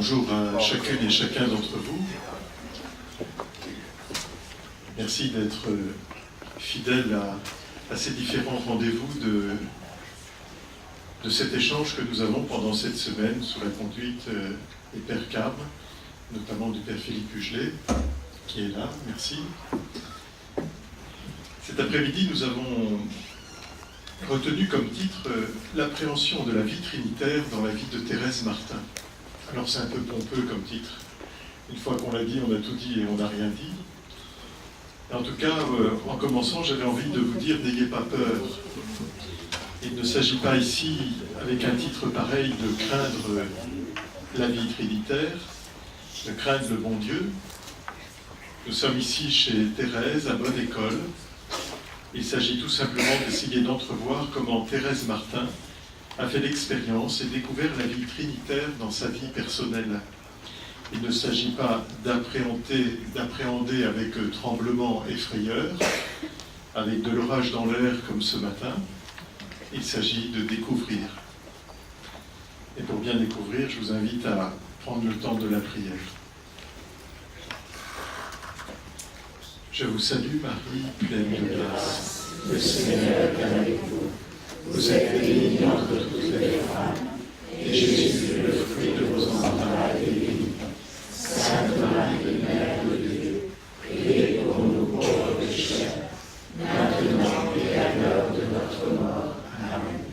Bonjour à chacune et chacun d'entre vous. Merci d'être fidèles à ces différents rendez-vous de cet échange que nous avons pendant cette semaine sous la conduite des Pères Cabre, notamment du Père Philippe Hugelet, qui est là. Merci. Cet après-midi, nous avons retenu comme titre l'appréhension de la vie trinitaire dans la vie de Thérèse Martin. Alors c'est un peu pompeux comme titre. Une fois qu'on l'a dit, on a tout dit et on n'a rien dit. Et en tout cas, en commençant, j'avais envie de vous dire, n'ayez pas peur. Il ne s'agit pas ici, avec un titre pareil, de craindre la vie trinitaire, de craindre le bon Dieu. Nous sommes ici chez Thérèse, à Bonne École. Il s'agit tout simplement d'essayer d'entrevoir comment Thérèse Martin a fait l'expérience et découvert la vie trinitaire dans sa vie personnelle. Il ne s'agit pas d'appréhender avec tremblement et frayeur, avec de l'orage dans l'air comme ce matin. Il s'agit de découvrir. Et pour bien découvrir, je vous invite à prendre le temps de la prière. Je vous salue Marie, pleine de grâce. Le Seigneur est avec vous. Vous êtes bénie entre toutes les femmes, et Jésus, le fruit de vos entrailles, est béni. Sainte Marie, Mère de Dieu, priez pour nous pauvres pécheurs, maintenant et à l'heure de notre mort. Amen.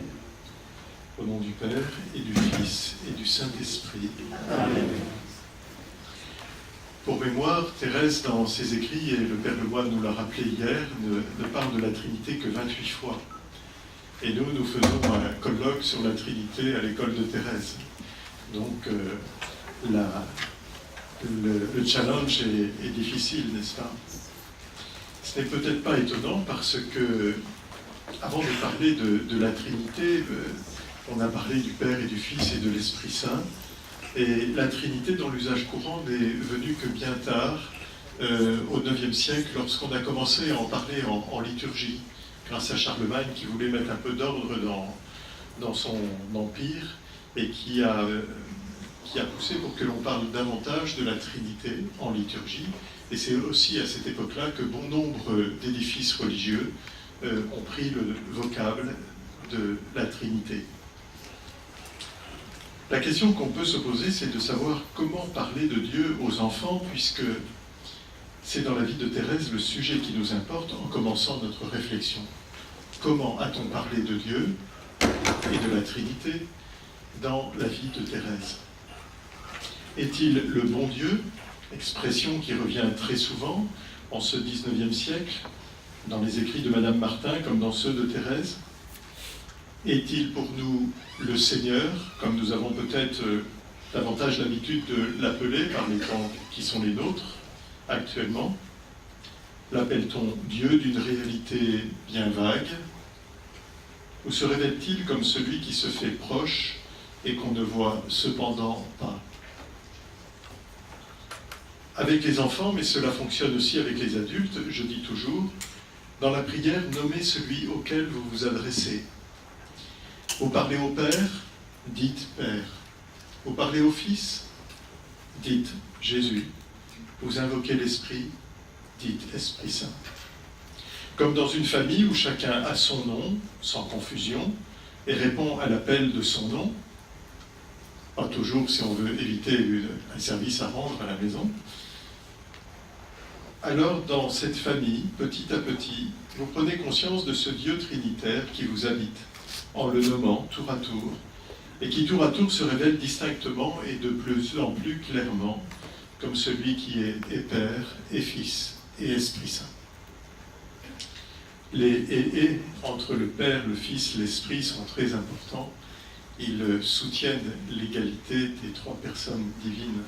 Au nom du Père, et du Fils, et du Saint-Esprit. Amen. Pour mémoire, Thérèse, dans ses écrits, et le Père Lemoine nous l'a rappelé hier, ne parle de la Trinité que 28 fois. Et nous faisons un colloque sur la Trinité à l'école de Thérèse. Donc, le challenge est difficile, n'est-ce pas? Ce n'est peut-être pas étonnant parce que, avant de parler de la Trinité, on a parlé du Père et du Fils et de l'Esprit Saint. Et la Trinité, dans l'usage courant, n'est venue que bien tard, au IXe siècle, lorsqu'on a commencé à en parler en liturgie, grâce à Charlemagne qui voulait mettre un peu d'ordre dans son empire et qui a poussé pour que l'on parle davantage de la Trinité en liturgie. Et c'est aussi à cette époque-là que bon nombre d'édifices religieux ont pris le vocable de la Trinité. La question qu'on peut se poser, c'est de savoir comment parler de Dieu aux enfants, puisque c'est dans la vie de Thérèse le sujet qui nous importe en commençant notre réflexion. Comment a-t-on parlé de Dieu et de la Trinité dans la vie de Thérèse? Est-il le bon Dieu, expression qui revient très souvent en ce XIXe siècle, dans les écrits de Madame Martin comme dans ceux de Thérèse? Est-il pour nous le Seigneur, comme nous avons peut-être davantage l'habitude de l'appeler par les temps qui sont les nôtres actuellement? L'appelle-t-on Dieu d'une réalité bien vague? Ou se révèle-t-il comme celui qui se fait proche et qu'on ne voit cependant pas? Avec les enfants, mais cela fonctionne aussi avec les adultes, je dis toujours, dans la prière, nommez celui auquel vous vous adressez. Vous parlez au Père, dites Père. Vous parlez au Fils, dites Jésus. Vous invoquez l'Esprit, dites Esprit Saint. Comme dans une famille où chacun a son nom, sans confusion, et répond à l'appel de son nom, pas toujours si on veut éviter un service à rendre à la maison, alors dans cette famille, petit à petit, vous prenez conscience de ce Dieu trinitaire qui vous habite, en le nommant tour à tour, et qui tour à tour se révèle distinctement et de plus en plus clairement comme celui qui est et Père, et Fils, et Esprit Saint. Les et entre le Père, le Fils, l'Esprit sont très importants. Ils soutiennent l'égalité des trois personnes divines.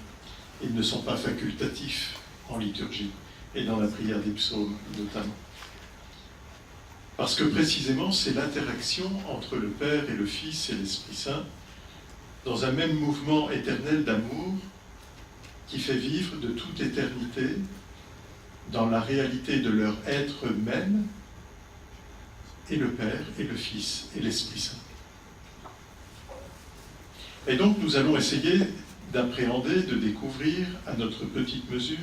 Ils ne sont pas facultatifs en liturgie et dans la prière des psaumes notamment. Parce que précisément, c'est l'interaction entre le Père et le Fils et l'Esprit Saint, dans un même mouvement éternel d'amour, qui fait vivre de toute éternité, dans la réalité de leur être même, et le Père, et le Fils, et l'Esprit Saint. Et donc, nous allons essayer d'appréhender, de découvrir à notre petite mesure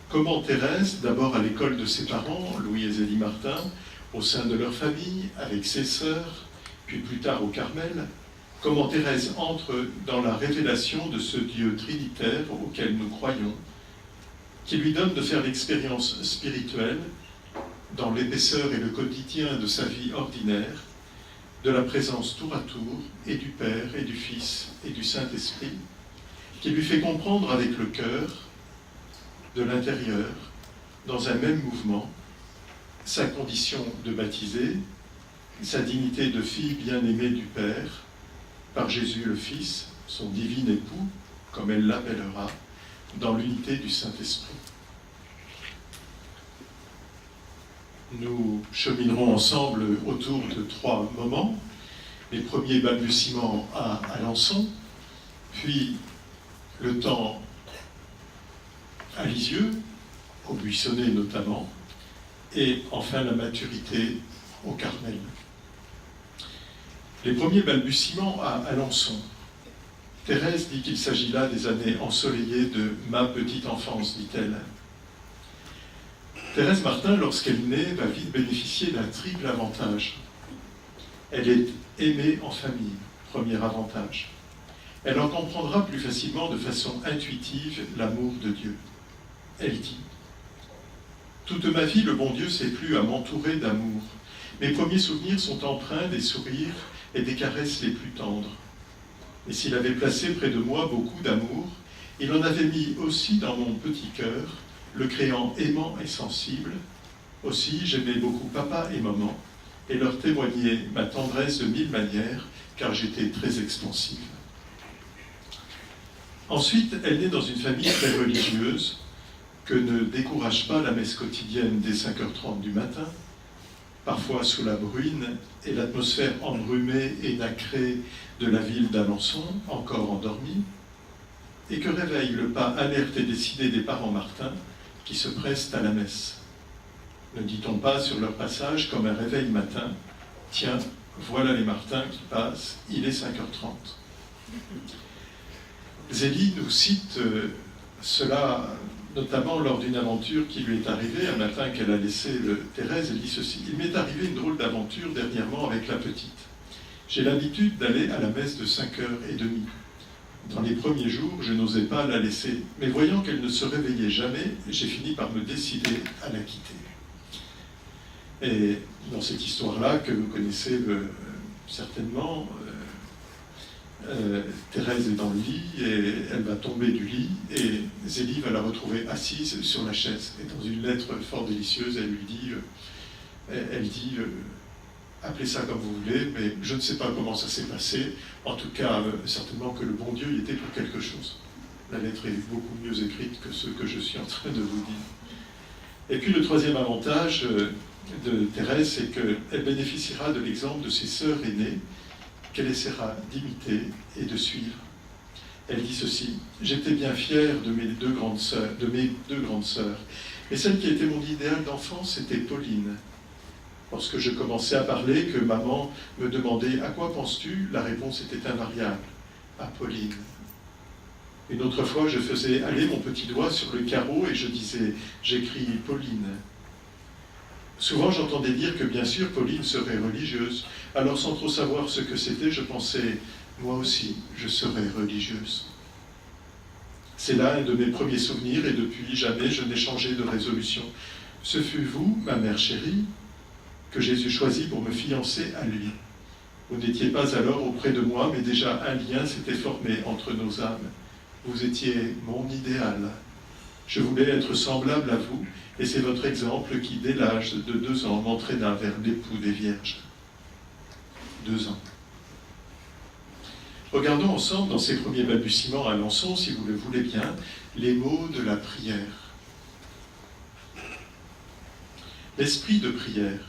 comment Thérèse, d'abord à l'école de ses parents, Louis et Zélie Martin, au sein de leur famille, avec ses sœurs, puis plus tard au Carmel, comment Thérèse entre dans la révélation de ce Dieu trinitaire auquel nous croyons, qui lui donne de faire l'expérience spirituelle, dans l'épaisseur et le quotidien de sa vie ordinaire, de la présence tour à tour et du Père et du Fils et du Saint-Esprit, qui lui fait comprendre avec le cœur, de l'intérieur, dans un même mouvement, sa condition de baptisé, sa dignité de fille bien-aimée du Père, par Jésus le Fils, son divin époux, comme elle l'appellera, dans l'unité du Saint-Esprit. Nous cheminerons ensemble autour de 3 moments. Les premiers balbutiements à Alençon, puis le temps à Lisieux, au Buissonnet notamment, et enfin la maturité au Carmel. Les premiers balbutiements à Alençon. Thérèse dit qu'il s'agit là des années ensoleillées de ma petite enfance, dit-elle. Thérèse Martin, lorsqu'elle naît, va vite bénéficier d'un triple avantage. Elle est aimée en famille, premier avantage. Elle en comprendra plus facilement de façon intuitive l'amour de Dieu. Elle dit « Toute ma vie, le bon Dieu s'est plu à m'entourer d'amour. Mes premiers souvenirs sont empreints des sourires et des caresses les plus tendres. Et s'il avait placé près de moi beaucoup d'amour, il en avait mis aussi dans mon petit cœur, le créant aimant et sensible. Aussi, j'aimais beaucoup papa et maman, et leur témoignais ma tendresse de 1000 manières, car j'étais très expansive. » Ensuite, elle naît dans une famille très religieuse, que ne décourage pas la messe quotidienne dès 5h30 du matin, parfois sous la bruine et l'atmosphère embrumée et nacrée de la ville d'Alençon, encore endormie, et que réveille le pas alerte et décidé des parents Martin qui se pressent à la messe. Ne dit-on pas sur leur passage comme un réveil matin, « Tiens, voilà les Martins qui passent, il est 5h30 ». Zélie nous cite cela notamment lors d'une aventure qui lui est arrivée, un matin qu'elle a laissé Thérèse. Elle dit ceci: « Il m'est arrivé une drôle d'aventure dernièrement avec la petite. J'ai l'habitude d'aller à la messe de 5h30. Dans les premiers jours, je n'osais pas la laisser, mais voyant qu'elle ne se réveillait jamais, j'ai fini par me décider à la quitter. » Et dans cette histoire-là, que vous connaissez certainement, Thérèse est dans le lit et elle va tomber du lit et Zélie va la retrouver assise sur la chaise. Et dans une lettre fort délicieuse, elle dit appelez ça comme vous voulez, mais je ne sais pas comment ça s'est passé. En tout cas, certainement que le bon Dieu y était pour quelque chose. La lettre est beaucoup mieux écrite que ce que je suis en train de vous dire. Et puis le troisième avantage de Thérèse, c'est qu'elle bénéficiera de l'exemple de ses sœurs aînées, qu'elle essaiera d'imiter et de suivre. Elle dit ceci: « J'étais bien fière de mes deux grandes sœurs, et celle qui était mon idéal d'enfance, c'était Pauline. Lorsque je commençais à parler, que maman me demandait « À quoi penses-tu ?» la réponse était invariable: « À Pauline. » Une autre fois, je faisais aller mon petit doigt sur le carreau et je disais « J'écris Pauline. » Souvent, j'entendais dire que bien sûr, Pauline serait religieuse. Alors, sans trop savoir ce que c'était, je pensais « Moi aussi, je serai religieuse. » C'est là un de mes premiers souvenirs et depuis, jamais je n'ai changé de résolution. Ce fut vous, ma mère chérie, que Jésus choisit pour me fiancer à lui. Vous n'étiez pas alors auprès de moi, mais déjà un lien s'était formé entre nos âmes. Vous étiez mon idéal. Je voulais être semblable à vous, et c'est votre exemple qui, dès l'âge de 2 ans, m'entraîna vers l'époux des Vierges. 2 ans. Regardons ensemble, dans ces premiers balbutiements à Alençon, si vous le voulez bien, les mots de la prière. L'esprit de prière.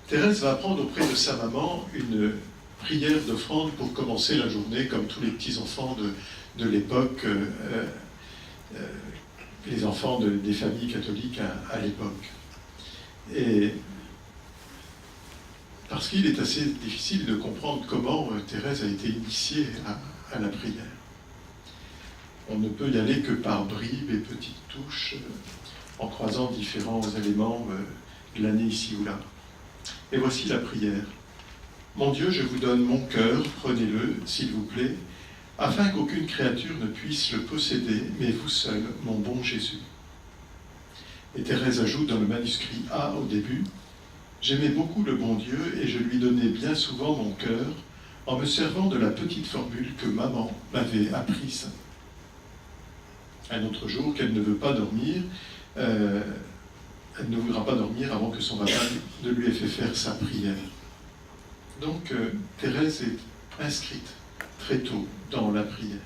Thérèse va apprendre auprès de sa maman une prière d'offrande pour commencer la journée, comme tous les petits-enfants de l'époque, les enfants des familles catholiques à l'époque. Et parce qu'il est assez difficile de comprendre comment Thérèse a été initiée à la prière. On ne peut y aller que par bribes et petites touches, en croisant différents éléments glanés ici ou là. Et voici la prière. Mon Dieu, je vous donne mon cœur, prenez-le, s'il vous plaît, afin qu'aucune créature ne puisse le posséder, mais vous seul, mon bon Jésus. Et Thérèse ajoute dans le manuscrit A au début, j'aimais beaucoup le bon Dieu et je lui donnais bien souvent mon cœur en me servant de la petite formule que maman m'avait apprise. Un autre jour qu'elle ne veut pas dormir, elle ne voudra pas dormir avant que son papa ne lui ait fait faire sa prière. Donc Thérèse est inscrite très tôt dans la prière.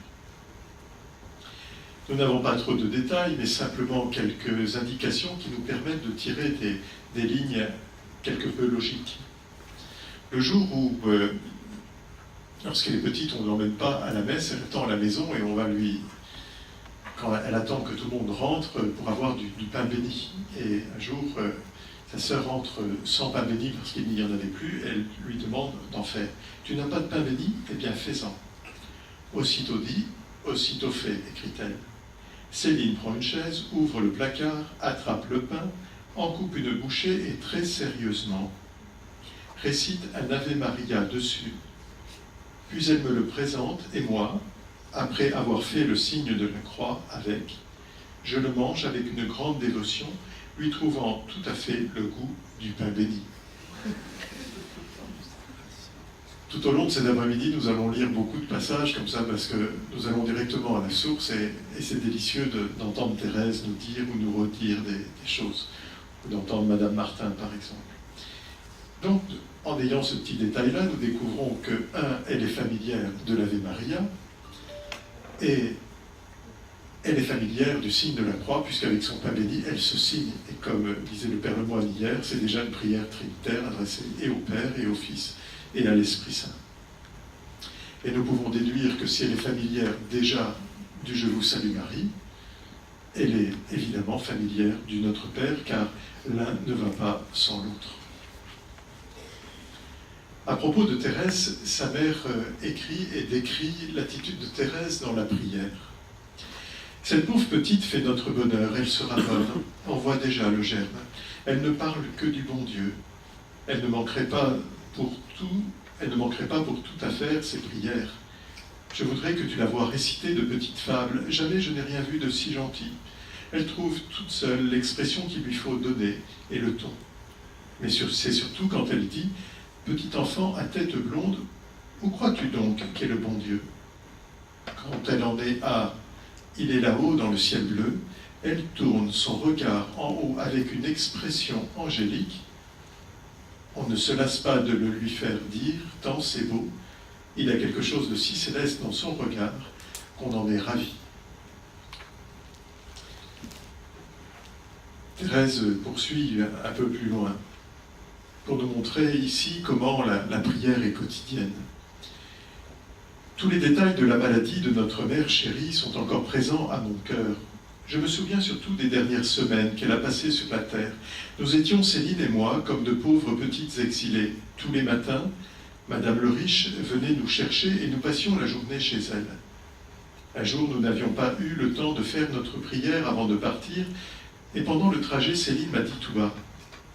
Nous n'avons pas trop de détails, mais simplement quelques indications qui nous permettent de tirer des lignes quelque peu logiques. Le jour où, lorsqu'elle est petite, on ne l'emmène pas à la messe, elle attend à la maison et on va lui... Quand elle attend que tout le monde rentre pour avoir du pain béni. Et un jour, sa sœur rentre sans pain béni parce qu'il n'y en avait plus, elle lui demande d'en faire. Tu n'as pas de pain béni? Eh bien, fais-en. Aussitôt dit, aussitôt fait, écrit-elle. Céline prend une chaise, ouvre le placard, attrape le pain, en coupe une bouchée et très sérieusement récite un Ave Maria dessus. Puis elle me le présente et moi, après avoir fait le signe de la croix avec, je le mange avec une grande dévotion, lui trouvant tout à fait le goût du pain béni. Tout au long de cet après-midi, nous allons lire beaucoup de passages comme ça parce que nous allons directement à la source et c'est délicieux d'entendre Thérèse nous dire ou nous redire des choses, ou d'entendre Madame Martin par exemple. Donc, en ayant ce petit détail-là, nous découvrons que, elle est familière de l'Ave Maria et elle est familière du signe de la croix puisqu'avec son pain béni, elle se signe. Et comme disait le Père Lemoine hier, c'est déjà une prière trinitaire adressée et au Père et au Fils et à l'Esprit Saint. Et nous pouvons déduire que si elle est familière déjà du Je vous salue Marie, elle est évidemment familière du Notre Père, car l'un ne va pas sans l'autre. À propos de Thérèse, sa mère écrit et décrit l'attitude de Thérèse dans la prière. Cette pauvre petite fait notre bonheur, elle sera bonne, on voit déjà le germe. Elle ne parle que du bon Dieu. Elle ne manquerait pas pour tout à faire ses prières. Je voudrais que tu la vois réciter de petites fables. Jamais je n'ai rien vu de si gentil. Elle trouve toute seule l'expression qu'il lui faut donner et le ton. Mais c'est surtout quand elle dit « Petit enfant à tête blonde, où crois-tu donc qu'est le bon Dieu ?» Quand elle en est à « Il est là-haut dans le ciel bleu », elle tourne son regard en haut avec une expression angélique. On ne se lasse pas de le lui faire dire, tant c'est beau. Il a quelque chose de si céleste dans son regard qu'on en est ravi. Thérèse poursuit un peu plus loin pour nous montrer ici comment la prière est quotidienne. Tous les détails de la maladie de notre mère chérie sont encore présents à mon cœur. Je me souviens surtout des dernières semaines qu'elle a passées sur la terre. Nous étions, Céline et moi, comme de pauvres petites exilées. Tous les matins, Madame le Riche venait nous chercher et nous passions la journée chez elle. Un jour, nous n'avions pas eu le temps de faire notre prière avant de partir, et pendant le trajet, Céline m'a dit tout bas,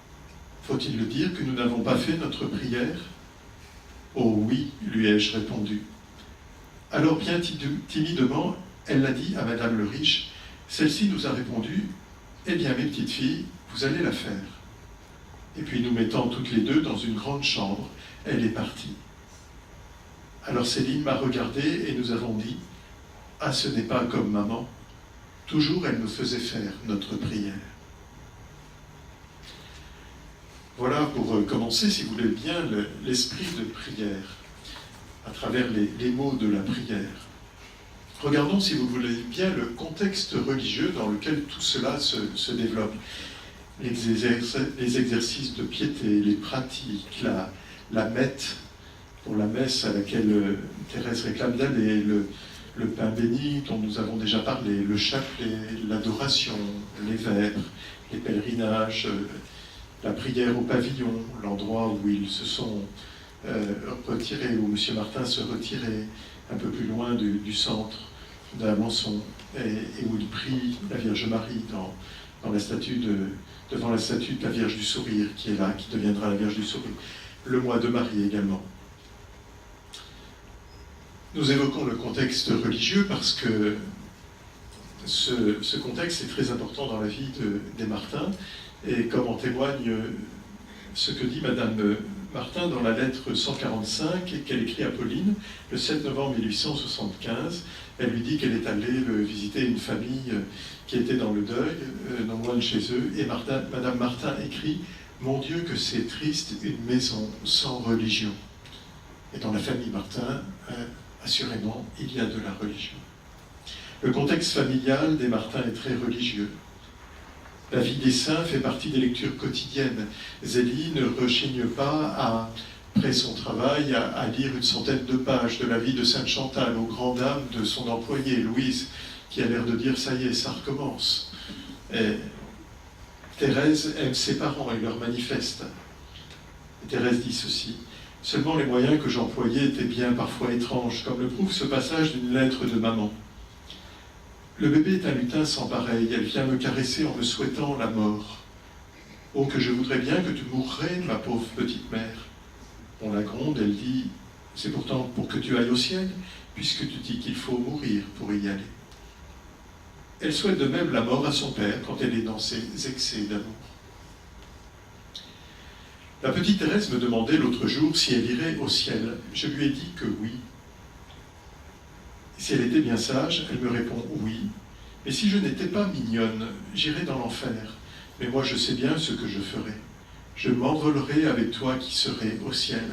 « Faut-il le dire que nous n'avons pas fait notre prière ?»« Oh oui, lui ai-je répondu. » Alors bien timidement, elle l'a dit à Madame le Riche. Celle-ci nous a répondu, « Eh bien, mes petites filles, vous allez la faire. » Et puis nous mettant toutes les deux dans une grande chambre, elle est partie. Alors Céline m'a regardé et nous avons dit, « Ah, ce n'est pas comme maman. Toujours elle nous faisait faire notre prière. » Voilà pour commencer, si vous voulez bien, l'esprit de prière, à travers les mots de la prière. Regardons, si vous voulez bien, le contexte religieux dans lequel tout cela se développe. Les exercices de piété, les pratiques, la mette, pour la messe à laquelle Thérèse réclame d'aller, le pain béni dont nous avons déjà parlé, le chapelet, l'adoration, les vêpres, les pèlerinages, la prière au pavillon, l'endroit où ils se sont retirés, où M. Martin se retirait un peu plus loin du centre, d'Alençon, et où il prie la Vierge Marie devant la statue de la Vierge du Sourire, qui est là, qui deviendra la Vierge du Sourire. Le mois de Marie également. Nous évoquons le contexte religieux parce que ce contexte est très important dans la vie des Martins, et comme en témoigne ce que dit Madame Martin dans la lettre 145 qu'elle écrit à Pauline le 7 novembre 1875. Elle lui dit qu'elle est allée visiter une famille qui était dans le deuil, non loin de chez eux, et Madame Martin écrit « Mon Dieu, que c'est triste, une maison sans religion ». Et dans la famille Martin, assurément, il y a de la religion. Le contexte familial des Martins est très religieux. La vie des saints fait partie des lectures quotidiennes. Zélie ne rechigne pas, après son travail, à lire une centaine de pages de la vie de Sainte Chantal, aux grandes dames de son employée, Louise, qui a l'air de dire « ça y est, ça recommence ». Thérèse aime ses parents et leur manifeste. Et Thérèse dit ceci: « Seulement les moyens que j'employais étaient bien parfois étranges, comme le prouve ce passage d'une lettre de maman. Le bébé est un lutin sans pareil, elle vient me caresser en me souhaitant la mort. Oh, que je voudrais bien que tu mourrais, ma pauvre petite mère. On la gronde, elle dit, c'est pourtant pour que tu ailles au ciel, puisque tu dis qu'il faut mourir pour y aller. Elle souhaite de même la mort à son père quand elle est dans ses excès d'amour. La petite Thérèse me demandait l'autre jour si elle irait au ciel. Je lui ai dit que oui. Si elle était bien sage, elle me répond oui. Mais si je n'étais pas mignonne, j'irais dans l'enfer. Mais moi, je sais bien ce que je ferai. Je m'envolerai avec toi qui serai au ciel.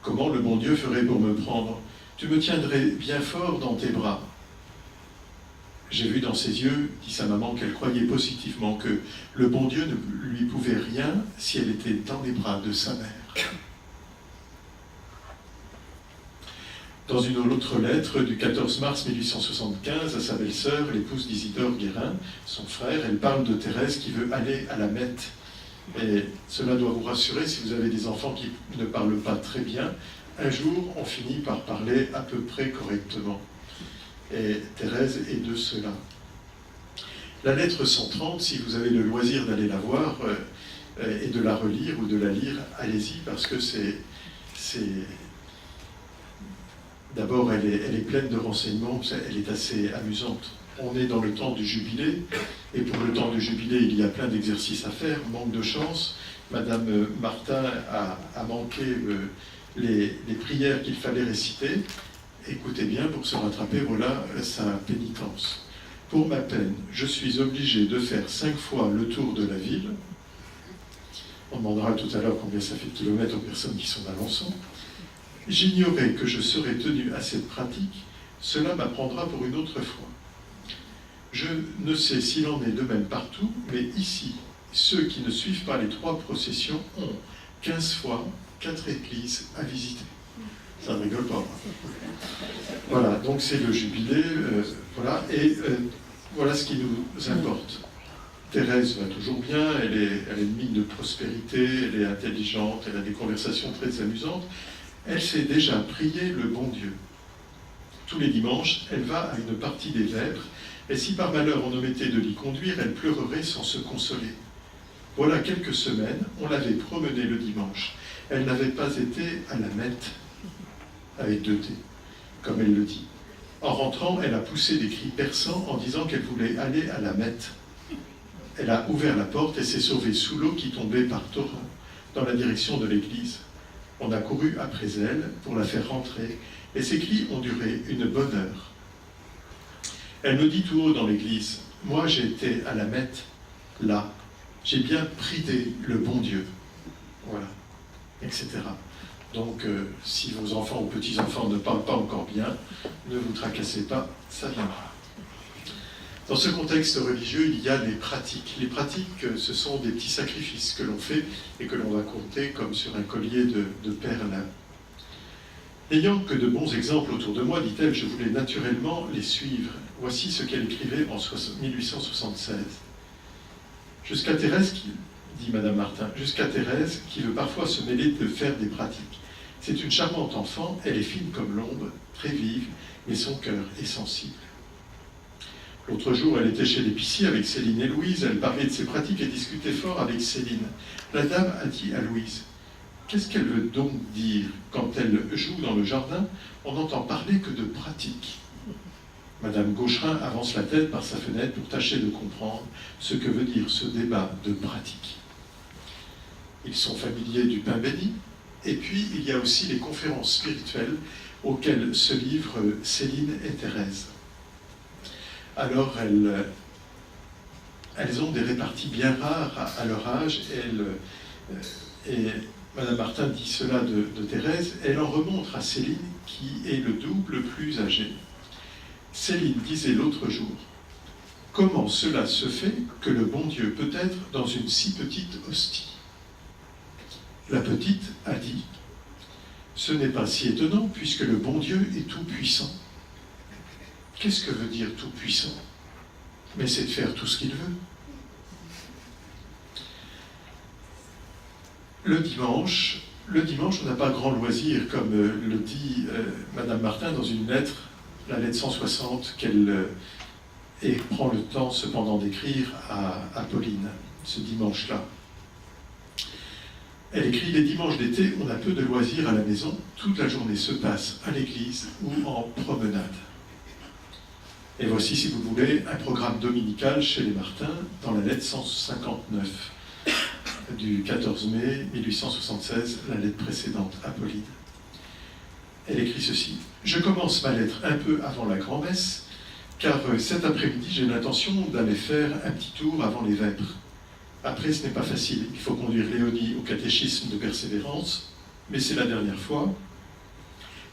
Comment le bon Dieu ferait pour me prendre? Tu me tiendrais bien fort dans tes bras. J'ai vu dans ses yeux, dit sa maman, qu'elle croyait positivement que le bon Dieu ne lui pouvait rien si elle était dans les bras de sa mère. Dans une autre lettre du 14 mars 1875 à sa belle-sœur, l'épouse d'Isidore Guérin, son frère, elle parle de Thérèse qui veut aller à la Mette. Et cela doit vous rassurer si vous avez des enfants qui ne parlent pas très bien. Un jour, on finit par parler à peu près correctement. Et Thérèse est de cela. La lettre 130, si vous avez le loisir d'aller la voir et de la relire ou de la lire, allez-y, parce que c'est... D'abord, elle est pleine de renseignements, elle est assez amusante. On est dans le temps du jubilé, et pour le temps du jubilé, il y a plein d'exercices à faire, manque de chance. Madame Martin a manqué les prières qu'il fallait réciter. Écoutez bien, pour se rattraper, voilà sa pénitence. Pour ma peine, je suis obligé de faire 5 fois le tour de la ville. On demandera tout à l'heure combien ça fait de kilomètres aux personnes qui sont d'Alençon. J'ignorais que je serais tenu à cette pratique, cela m'apprendra pour une autre fois. Je ne sais s'il en est de même partout, mais ici, ceux qui ne suivent pas les 3 processions ont 15 fois 4 églises à visiter. Ça ne rigole pas. Voilà, donc c'est le jubilé, voilà, et voilà ce qui nous importe. Thérèse va toujours bien, elle est une mine de prospérité, elle est intelligente, elle a des conversations très amusantes. Elle sait déjà prier le bon Dieu. Tous les dimanches, elle va à une partie des vêpres, et si par malheur on omettait de l'y conduire, elle pleurerait sans se consoler. Voilà quelques semaines, on l'avait promenée le dimanche. Elle n'avait pas été à la Mette, avec 2 T, comme elle le dit. En rentrant, elle a poussé des cris perçants en disant qu'elle voulait aller à la Mette. Elle a ouvert la porte et s'est sauvée sous l'eau qui tombait par torrent dans la direction de l'église. On a couru après elle pour la faire rentrer, et ces cris ont duré une bonne heure. Elle me dit tout haut dans l'église, « Moi j'ai été à la Mette, là, j'ai bien prié le bon Dieu. » Voilà, etc. Donc, si vos enfants ou petits-enfants ne parlent pas encore bien, ne vous tracassez pas, ça viendra. Dans ce contexte religieux, il y a les pratiques. Les pratiques, ce sont des petits sacrifices que l'on fait et que l'on va compter comme sur un collier de perles. N'ayant que de bons exemples autour de moi, dit-elle, je voulais naturellement les suivre. Voici ce qu'elle écrivait en 1876. Jusqu'à Thérèse, dit Madame Martin, jusqu'à Thérèse qui veut parfois se mêler de faire des pratiques. C'est une charmante enfant, elle est fine comme l'ombre, très vive, mais son cœur est sensible. L'autre jour, elle était chez l'épicier avec Céline et Louise. Elle parlait de ses pratiques et discutait fort avec Céline. La dame a dit à Louise, « Qu'est-ce qu'elle veut donc dire quand elle joue dans le jardin? On n'entend parler que de pratique. » Madame Gaucherin avance la tête par sa fenêtre pour tâcher de comprendre ce que veut dire ce débat de pratique. Ils sont familiers du pain béni, et puis il y a aussi les conférences spirituelles auxquelles se livrent Céline et Thérèse. Alors elles ont des réparties bien rares à leur âge, et Madame Martin dit cela de Thérèse, elle en remontre à Céline qui est le double plus âgée. Céline disait l'autre jour, « Comment cela se fait que le bon Dieu peut être dans une si petite hostie ?» La petite a dit, « Ce n'est pas si étonnant puisque le bon Dieu est tout-puissant. » Qu'est-ce que veut dire tout-puissant? Mais c'est de faire tout ce qu'il veut. Le dimanche, on n'a pas grand loisir, comme le dit Madame Martin dans une lettre, la lettre 160, qu'elle prend le temps cependant d'écrire à Pauline, ce dimanche-là. Elle écrit « Les dimanches d'été, on a peu de loisirs à la maison. Toute la journée se passe à l'église ou en promenade. » Et voici, si vous voulez, un programme dominical chez les Martins dans la lettre 159 du 14 mai 1876, la lettre précédente à Pauline. Elle écrit ceci. « Je commence ma lettre un peu avant la grand-messe, car cet après-midi, j'ai l'intention d'aller faire un petit tour avant les vêpres. Après, ce n'est pas facile. Il faut conduire Léonie au catéchisme de persévérance, mais c'est la dernière fois,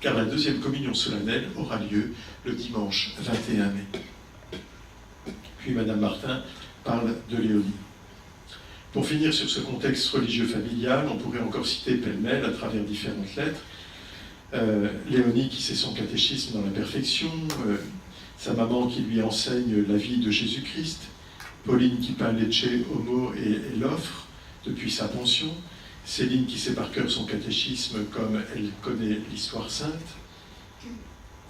car la deuxième communion solennelle aura lieu le dimanche 21 mai. » Puis Madame Martin parle de Léonie. Pour finir sur ce contexte religieux familial, on pourrait encore citer pêle-mêle à travers différentes lettres. Léonie qui sait son catéchisme dans la perfection, sa maman qui lui enseigne la vie de Jésus-Christ, Pauline qui peint Lecce, Homo et l'offre depuis sa pension, Céline qui sait par cœur son catéchisme comme elle connaît l'histoire sainte,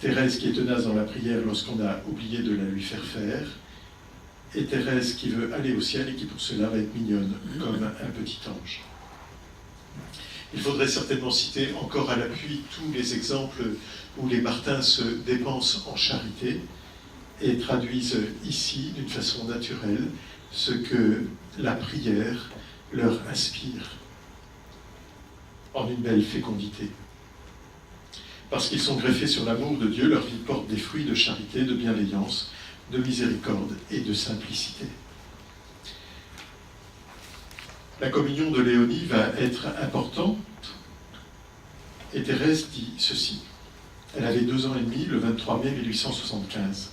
Thérèse qui est tenace dans la prière lorsqu'on a oublié de la lui faire faire, et Thérèse qui veut aller au ciel et qui pour cela va être mignonne comme un petit ange. Il faudrait certainement citer encore à l'appui tous les exemples où les Martins se dépensent en charité et traduisent ici, d'une façon naturelle, ce que la prière leur inspire en une belle fécondité. Parce qu'ils sont greffés sur l'amour de Dieu, leur vie porte des fruits de charité, de bienveillance, de miséricorde et de simplicité. La communion de Léonie va être importante, et Thérèse dit ceci. Elle avait 2 ans et demi, le 23 mai 1875.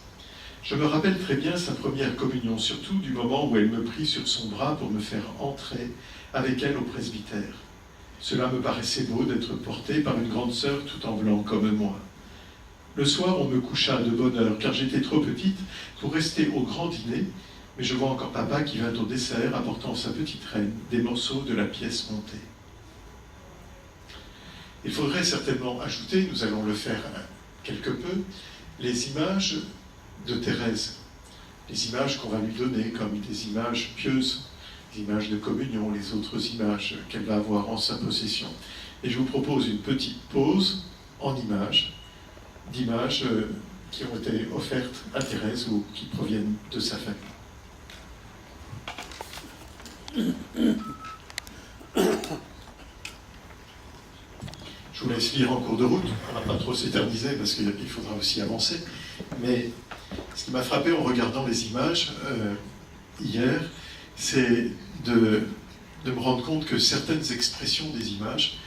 Je me rappelle très bien sa première communion, surtout du moment où elle me prit sur son bras pour me faire entrer avec elle au presbytère. Cela me paraissait beau d'être porté par une grande sœur tout en blanc comme moi. Le soir, on me coucha de bonne heure, car j'étais trop petite pour rester au grand dîner, mais je vois encore papa qui vint au dessert, apportant sa petite reine des morceaux de la pièce montée. Il faudrait certainement ajouter, nous allons le faire quelque peu, les images de Thérèse, les images qu'on va lui donner comme des images pieuses, des images de communion, les autres images qu'elle va avoir en sa possession. Et je vous propose une petite pause en images, d'images qui ont été offertes à Thérèse ou qui proviennent de sa famille. Je vous laisse lire en cours de route, on ne va pas trop s'éterniser parce qu'il faudra aussi avancer, mais ce qui m'a frappé en regardant les images hier, c'est de me rendre compte que certaines expressions des images,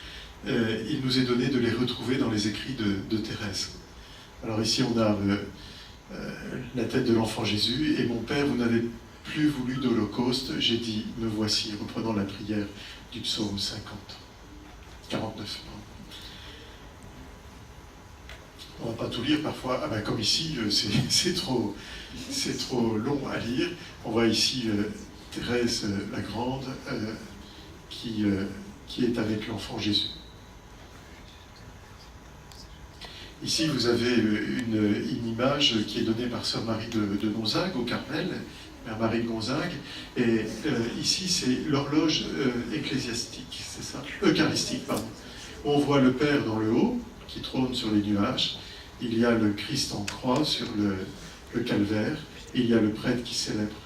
il nous est donné de les retrouver dans les écrits de Thérèse. Alors ici on a la tête de l'enfant Jésus, et mon Père, vous n'avez plus voulu d'holocauste, j'ai dit, me voici, reprenant la prière du psaume 49. On ne va pas tout lire parfois, comme ici, c'est trop long à lire. On voit ici Thérèse la Grande qui est avec l'enfant Jésus. Ici, vous avez une image qui est donnée par Sœur Marie de Gonzague au Carmel, Mère Marie de Gonzague, et ici, c'est l'horloge ecclésiastique, c'est ça, eucharistique, pardon. On voit le Père dans le haut, qui trône sur les nuages, il y a le Christ en croix sur le calvaire, et il y a le prêtre qui célèbre.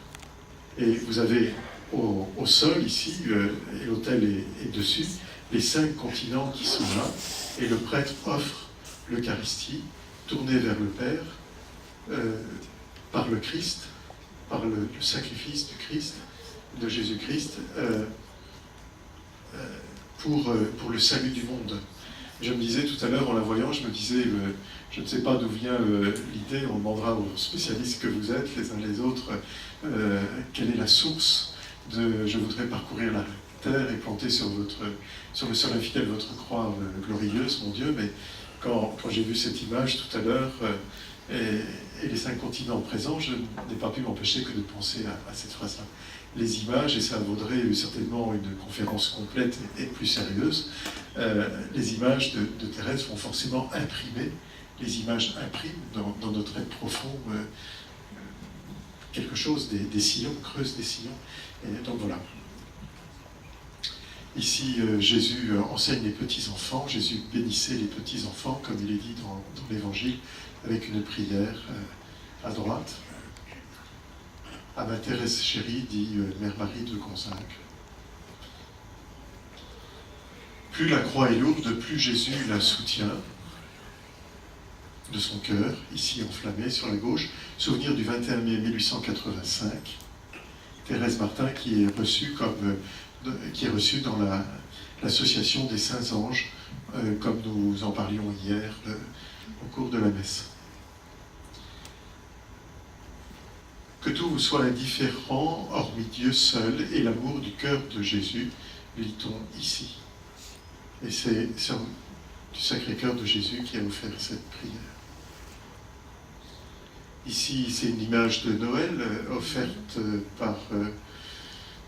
Et vous avez au sol, ici, et l'autel est dessus, les 5 continents qui sont là, et le prêtre offre l'Eucharistie, tournée vers le Père, par le Christ, par le sacrifice du Christ, de Jésus-Christ, pour le salut du monde. Je me disais tout à l'heure, en la voyant, je me disais, je ne sais pas d'où vient l'idée, on demandera aux spécialistes que vous êtes, les uns les autres, quelle est la source de « je voudrais parcourir la terre et planter sur le sol infidèle votre croix glorieuse, mon Dieu », mais quand j'ai vu cette image tout à l'heure, et les 5 continents présents, je n'ai pas pu m'empêcher que de penser à cette phrase-là. Les images, et ça vaudrait certainement une conférence complète et plus sérieuse, les images de Thérèse vont forcément imprimer, les images impriment dans notre être profond quelque chose, des sillons, creusent des sillons. Et donc voilà. Ici, Jésus enseigne les petits-enfants, Jésus bénissait les petits-enfants, comme il est dit dans l'Évangile, avec une prière à droite. À ma Thérèse chérie, dit Mère Marie de Gonzague. Plus la croix est lourde, plus Jésus la soutient de son cœur, ici enflammé sur la gauche. Souvenir du 21 mai 1885. Thérèse Martin qui est reçue dans l'association des Saints Anges, comme nous en parlions hier au cours de la messe. Que tout vous soit indifférent, hormis Dieu seul, et l'amour du cœur de Jésus, lit-on ici. Et c'est du Sacré-Cœur de Jésus qui a offert cette prière. Ici, c'est une image de Noël offerte par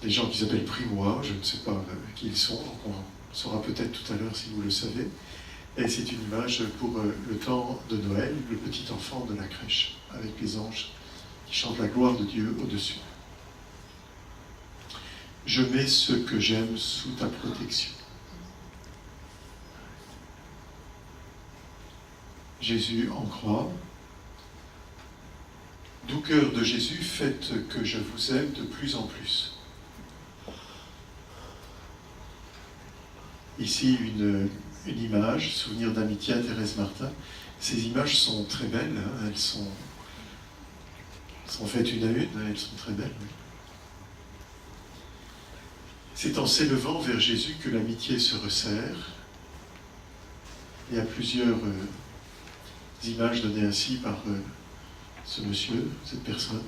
des gens qui s'appellent Primois, je ne sais pas qui ils sont, donc on saura peut-être tout à l'heure si vous le savez. Et c'est une image pour le temps de Noël, le petit enfant de la crèche, avec les anges qui chantent la gloire de Dieu au-dessus. Je mets ce que j'aime sous ta protection. Jésus en croix. Doux cœur de Jésus, faites que je vous aime de plus en plus. Ici, une image, souvenir d'amitié à Thérèse Martin. Ces images sont très belles, hein, elles sont faites une à une, elles sont très belles. Oui. C'est en s'élevant vers Jésus que l'amitié se resserre. Il y a plusieurs images données ainsi par ce monsieur, cette personne.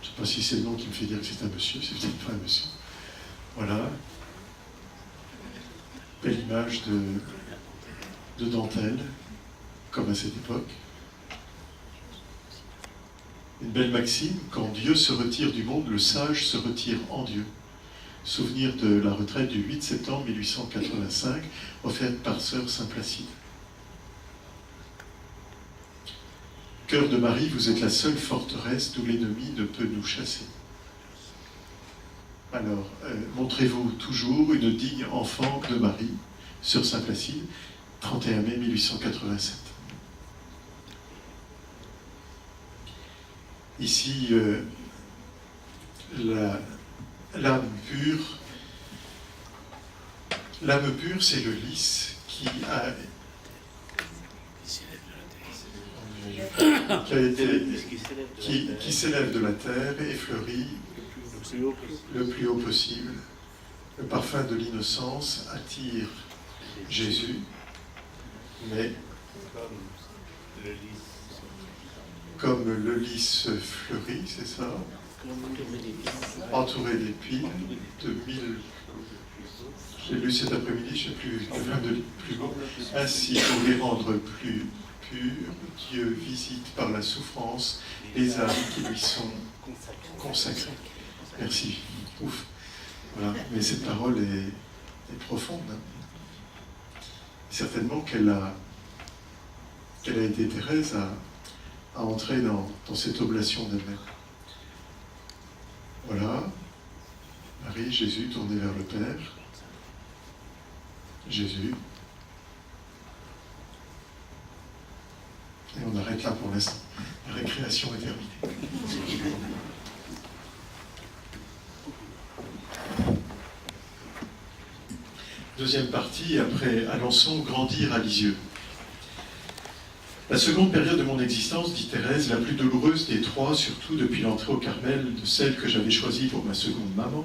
Je ne sais pas si c'est le nom qui me fait dire que c'est un monsieur, c'est peut-être pas un monsieur. Voilà. Belle image de dentelle, comme à cette époque. Une belle maxime, quand Dieu se retire du monde, le sage se retire en Dieu. Souvenir de la retraite du 8 septembre 1885, offerte par Sœur Saint-Placide. Cœur de Marie, vous êtes la seule forteresse d'où l'ennemi ne peut nous chasser. Alors, montrez-vous toujours une digne enfant de Marie, Sœur Saint-Placide, 31 mai 1887. Ici, l'âme pure. L'âme pure, c'est le lys qui s'élève de la terre et fleurit le plus haut possible. Le parfum de l'innocence attire Jésus, mais comme le lys fleurit, c'est ça, entouré d'épines, de 1000. J'ai lu cet après-midi, je ne sais plus, de plus beau. Ainsi, pour les rendre plus purs, Dieu visite par la souffrance les âmes qui lui sont consacrées. Merci. Ouf. Voilà. Mais cette parole est profonde. Hein. certainement qu'elle a aidé Thérèse à entrer dans cette oblation d'elle-même. Voilà, Marie, Jésus tourné vers le Père. Jésus. Et on arrête là pour l'instant. La récréation est terminée. Deuxième partie, après Alençon, grandir à Lisieux. La seconde période de mon existence, dit Thérèse, la plus douloureuse des trois, surtout depuis l'entrée au Carmel de celle que j'avais choisie pour ma seconde maman.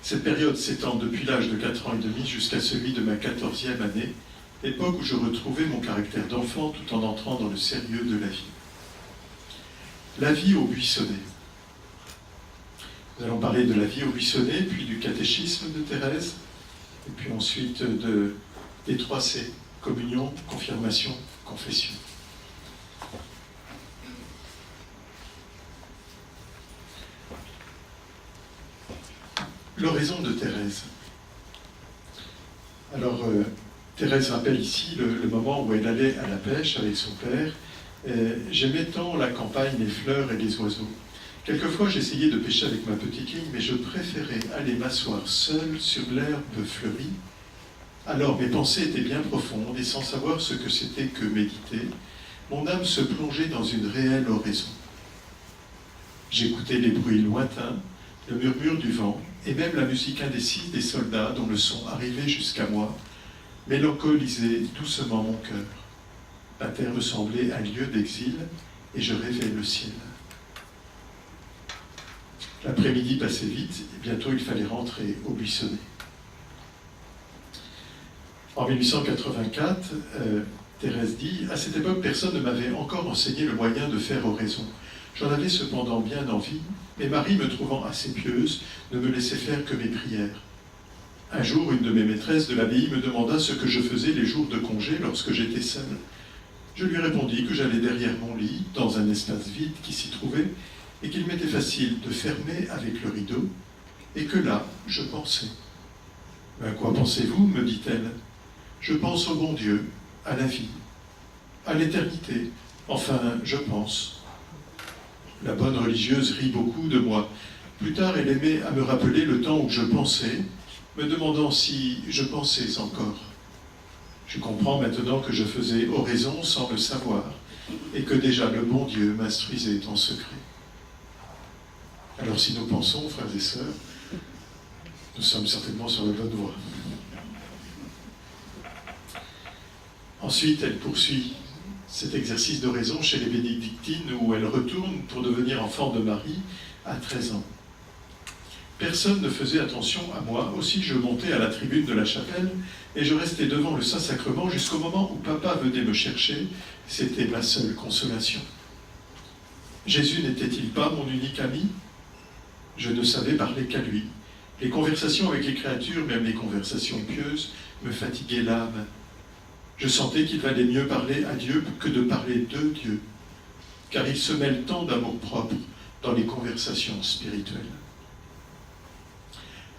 Cette période s'étend depuis l'âge de 4 ans et demi jusqu'à celui de ma 14e année, époque où je retrouvais mon caractère d'enfant tout en entrant dans le sérieux de la vie. La vie au buissonnet. Nous allons parler de la vie au buissonnet, puis du catéchisme de Thérèse, et puis ensuite des 3 C, communion, confirmation, confession. L'oraison de Thérèse. Alors, Thérèse rappelle ici le moment où elle allait à la pêche avec son père. J'aimais tant la campagne, les fleurs et les oiseaux. Quelquefois, j'essayais de pêcher avec ma petite ligne, mais je préférais aller m'asseoir seul sur l'herbe fleurie. Alors, mes pensées étaient bien profondes, et sans savoir ce que c'était que méditer, mon âme se plongeait dans une réelle oraison. J'écoutais les bruits lointains, le murmure du vent, et même la musique indécise des soldats dont le son arrivait jusqu'à moi, mélancolisait doucement mon cœur. La terre me semblait un lieu d'exil, et je rêvais le ciel. L'après-midi passait vite, et bientôt il fallait rentrer au buissonnet. En 1884, Thérèse dit, à cette époque, personne ne m'avait encore enseigné le moyen de faire oraison. J'en avais cependant bien envie, mais Marie, me trouvant assez pieuse, ne me laissait faire que mes prières. Un jour, une de mes maîtresses de l'abbaye me demanda ce que je faisais les jours de congé lorsque j'étais seule. Je lui répondis que j'allais derrière mon lit, dans un espace vide qui s'y trouvait, et qu'il m'était facile de fermer avec le rideau, et que là, je pensais. « À quoi pensez-vous » me dit-elle. « Je pense au bon Dieu, à la vie, à l'éternité. Enfin, je pense. » La bonne religieuse rit beaucoup de moi. Plus tard, elle aimait à me rappeler le temps où je pensais, me demandant si je pensais encore. Je comprends maintenant que je faisais oraison sans le savoir, et que déjà le bon Dieu m'instruisait en secret. Alors si nous pensons, frères et sœurs, nous sommes certainement sur la bonne voie. Ensuite, elle poursuit cet exercice d'oraison chez les bénédictines où elle retourne pour devenir enfant de Marie à 13 ans. Personne ne faisait attention à moi, aussi je montais à la tribune de la chapelle et je restais devant le Saint-Sacrement jusqu'au moment où papa venait me chercher. C'était ma seule consolation. Jésus n'était-il pas mon unique ami ? Je ne savais parler qu'à lui. Les conversations avec les créatures, même les conversations pieuses, me fatiguaient l'âme. Je sentais qu'il valait mieux parler à Dieu que de parler de Dieu, car il se mêle tant d'amour-propre dans les conversations spirituelles.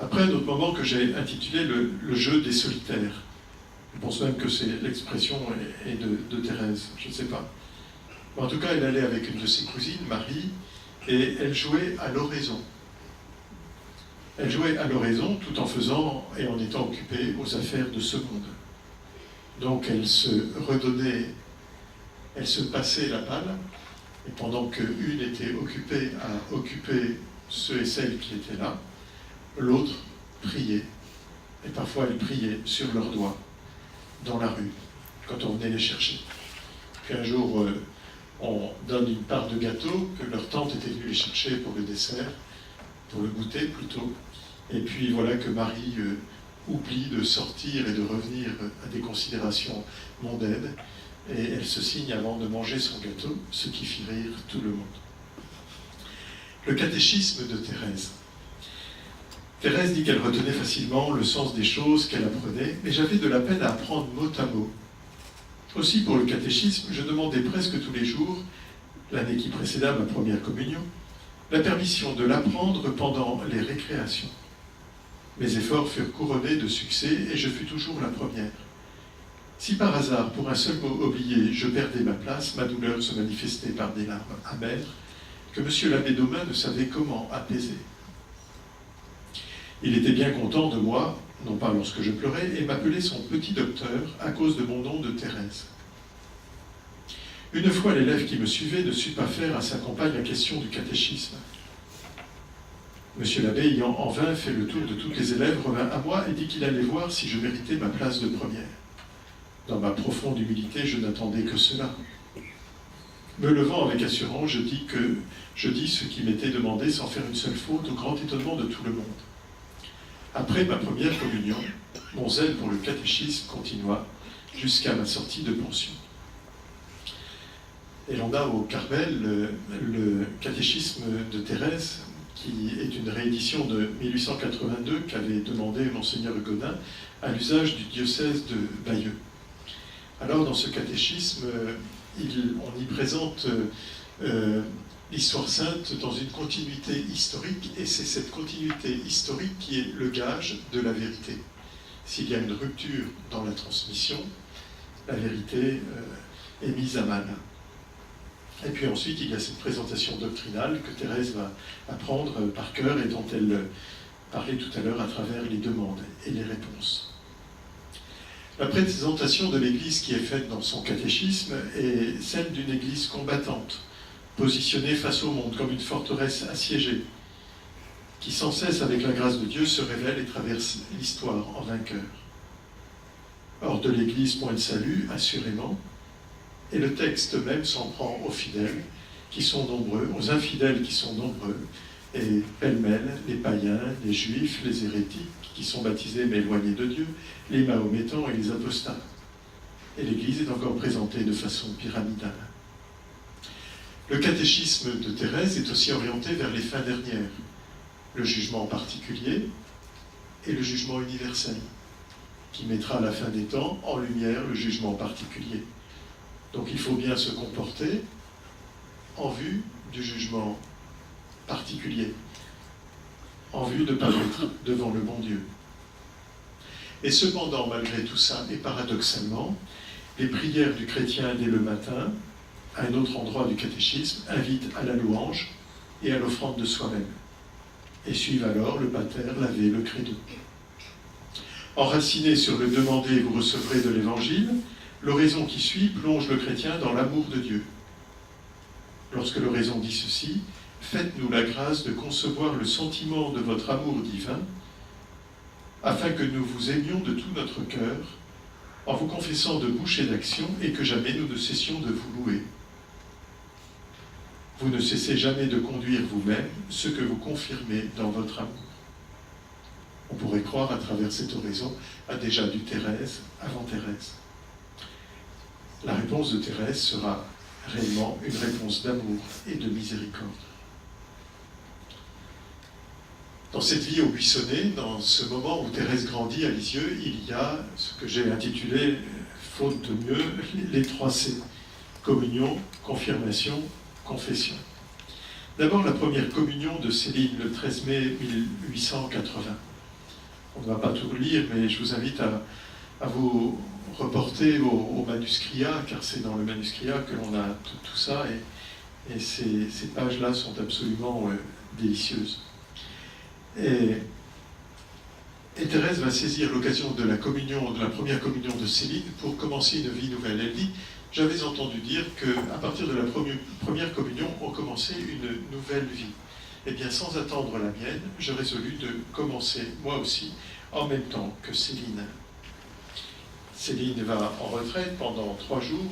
Après un autre moment que j'ai intitulé le jeu des solitaires. Je pense même que c'est l'expression est de Thérèse, je ne sais pas. Mais en tout cas, elle allait avec une de ses cousines, Marie, et elle jouait à l'oraison. Elle jouait à l'oraison tout en faisant et en étant occupée aux affaires de ce monde. Donc elle se redonnait, elle se passait la balle, et pendant qu'une était occupée à occuper ceux et celles qui étaient là, l'autre priait, et parfois elle priait sur leurs doigts, dans la rue, quand on venait les chercher. Puis un jour, on donne une part de gâteau que leur tante était venue les chercher pour le dessert, pour le goûter plutôt, et puis voilà que Marie oublie de sortir et de revenir à des considérations mondaines, et elle se signe avant de manger son gâteau, ce qui fit rire tout le monde. Le catéchisme de Thérèse. Thérèse dit qu'elle retenait facilement le sens des choses qu'elle apprenait, mais j'avais de la peine à apprendre mot à mot. Aussi pour le catéchisme, je demandais presque tous les jours, l'année qui précéda ma première communion, la permission de l'apprendre pendant les récréations. Mes efforts furent couronnés de succès et je fus toujours la première. Si par hasard, pour un seul mot oublié, je perdais ma place, ma douleur se manifestait par des larmes amères que M. l'abbé Domain ne savait comment apaiser. Il était bien content de moi, non pas lorsque je pleurais, et m'appelait son petit docteur à cause de mon nom de Thérèse. Une fois, l'élève qui me suivait ne sut pas faire à sa compagne la question du catéchisme. Monsieur l'abbé, ayant en vain fait le tour de toutes les élèves, revint à moi et dit qu'il allait voir si je méritais ma place de première. Dans ma profonde humilité, je n'attendais que cela. Me levant avec assurance, je dis ce qui m'était demandé sans faire une seule faute, au grand étonnement de tout le monde. Après ma première communion, mon zèle pour le catéchisme continua jusqu'à ma sortie de pension. Et l'on a au Carmel le catéchisme de Thérèse, qui est une réédition de 1882 qu'avait demandé Monseigneur Godin à l'usage du diocèse de Bayeux. Alors, dans ce catéchisme, on y présente l'histoire sainte dans une continuité historique, et c'est cette continuité historique qui est le gage de la vérité. S'il y a une rupture dans la transmission, la vérité est mise à mal. Et puis ensuite, il y a cette présentation doctrinale que Thérèse va apprendre par cœur et dont elle parlait tout à l'heure à travers les demandes et les réponses. La présentation de l'Église qui est faite dans son catéchisme est celle d'une Église combattante, positionnée face au monde comme une forteresse assiégée, qui sans cesse, avec la grâce de Dieu, se révèle et traverse l'histoire en vainqueur. Hors de l'Église, point de salut, assurément, et le texte même s'en prend aux fidèles, qui sont nombreux, aux infidèles qui sont nombreux, et pêle-mêle, les païens, les juifs, les hérétiques, qui sont baptisés mais éloignés de Dieu, les mahométans et les apostats. Et l'Église est encore présentée de façon pyramidale. Le catéchisme de Thérèse est aussi orienté vers les fins dernières, le jugement particulier et le jugement universel, qui mettra à la fin des temps en lumière le jugement particulier. Donc il faut bien se comporter en vue du jugement particulier, en vue de paraître devant le bon Dieu. Et cependant, malgré tout ça, et paradoxalement, les prières du chrétien dès le matin, à un autre endroit du catéchisme, invitent à la louange et à l'offrande de soi-même, et suivent alors le pater, l'ave, le credo. Enraciné sur le « demandez et vous recevrez » de l'Évangile, l'oraison qui suit plonge le chrétien dans l'amour de Dieu. Lorsque l'oraison dit ceci, « Faites-nous la grâce de concevoir le sentiment de votre amour divin, afin que nous vous aimions de tout notre cœur, en vous confessant de bouche et d'action, et que jamais nous ne cessions de vous louer. Vous ne cessez jamais de conduire vous-même ce que vous confirmez dans votre amour. » On pourrait croire à travers cette oraison à déjà du Thérèse avant Thérèse. La réponse de Thérèse sera réellement une réponse d'amour et de miséricorde. Dans cette vie au buissonnet, dans ce moment où Thérèse grandit à Lisieux, il y a ce que j'ai intitulé, faute de mieux, les 3 C. Communion, confirmation, confession. D'abord la première communion de Céline le 13 mai 1880. On ne va pas tout lire, mais je vous invite à vous reporter au manuscriat, car c'est dans le manuscriat que l'on a tout ça, et ces pages-là sont absolument délicieuses. Et Thérèse va saisir l'occasion de la première communion de Céline pour commencer une vie nouvelle. Elle dit, j'avais entendu dire qu'à partir de la première communion, on commençait une nouvelle vie. Eh bien, sans attendre la mienne, je résolus de commencer, moi aussi, en même temps que Céline. Céline va en retraite pendant 3 jours.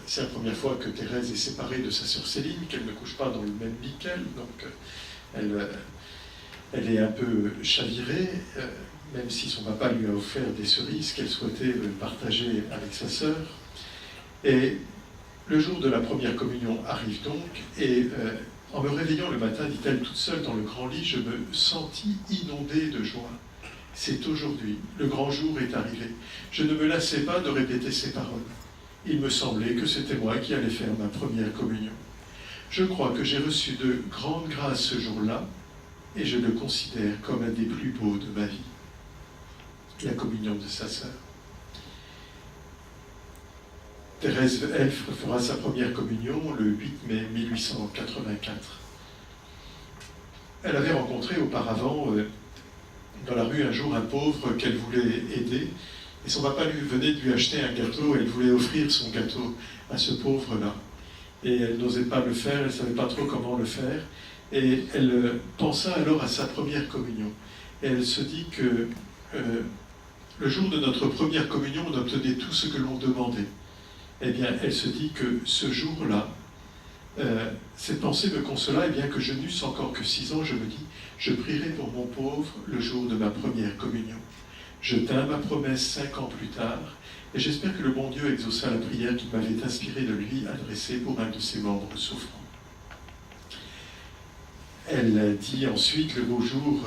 C'est la première fois que Thérèse est séparée de sa sœur Céline, qu'elle ne couche pas dans le même lit qu'elle, donc elle est un peu chavirée, même si son papa lui a offert des cerises qu'elle souhaitait partager avec sa sœur. Et le jour de la première communion arrive donc, et en me réveillant le matin, dit-elle toute seule dans le grand lit, je me sentis inondée de joie. C'est aujourd'hui, le grand jour est arrivé. Je ne me lassais pas de répéter ces paroles. Il me semblait que c'était moi qui allais faire ma première communion. Je crois que j'ai reçu de grandes grâces ce jour-là, et je le considère comme un des plus beaux de ma vie. La communion de sa sœur. Thérèse Elfre fera sa première communion le 8 mai 1884. Elle avait rencontré auparavant dans la rue un jour un pauvre qu'elle voulait aider, et son papa venait de lui acheter un gâteau, et elle voulait offrir son gâteau à ce pauvre-là. Et elle n'osait pas le faire, elle ne savait pas trop comment le faire, et elle pensa alors à sa première communion. Et elle se dit que le jour de notre première communion, on obtenait tout ce que l'on demandait. Eh bien, elle se dit que ce jour-là, cette pensée me consola, et bien que je n'eusse encore que 6 ans, je me dis, je prierai pour mon pauvre le jour de ma première communion. Je tins ma promesse 5 ans plus tard, et j'espère que le bon Dieu exauça la prière qu'il m'avait inspiré de lui adresser pour un de ses membres souffrants. Elle dit ensuite, le beau jour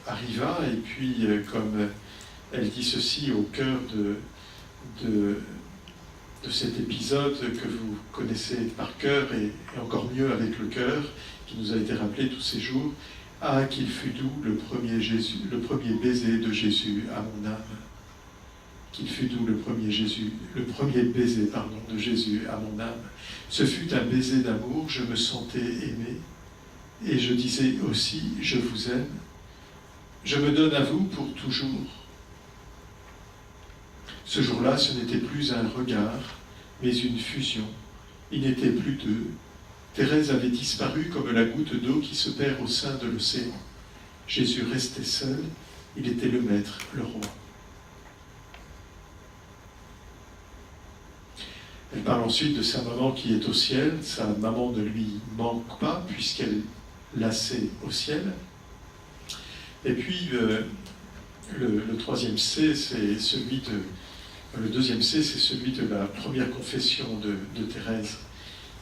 arriva, et puis comme elle dit ceci au cœur de cet épisode que vous connaissez par cœur et encore mieux avec le cœur, qui nous a été rappelé tous ces jours, « Ah, qu'il fut doux le premier baiser de Jésus à mon âme. Qu'il fut doux le premier baiser de Jésus à mon âme. Ce fut un baiser d'amour, je me sentais aimé, et je disais aussi, je vous aime. Je me donne à vous pour toujours. » Ce jour-là, ce n'était plus un regard, mais une fusion. Il n'était plus deux. Thérèse avait disparu comme la goutte d'eau qui se perd au sein de l'océan. Jésus restait seul, il était le maître, le roi. Elle parle ensuite de sa maman qui est au ciel. Sa maman ne lui manque pas, puisqu'elle l'a sait au ciel. Et puis, le troisième C, c'est celui de... Le deuxième C, c'est celui de la première confession de Thérèse,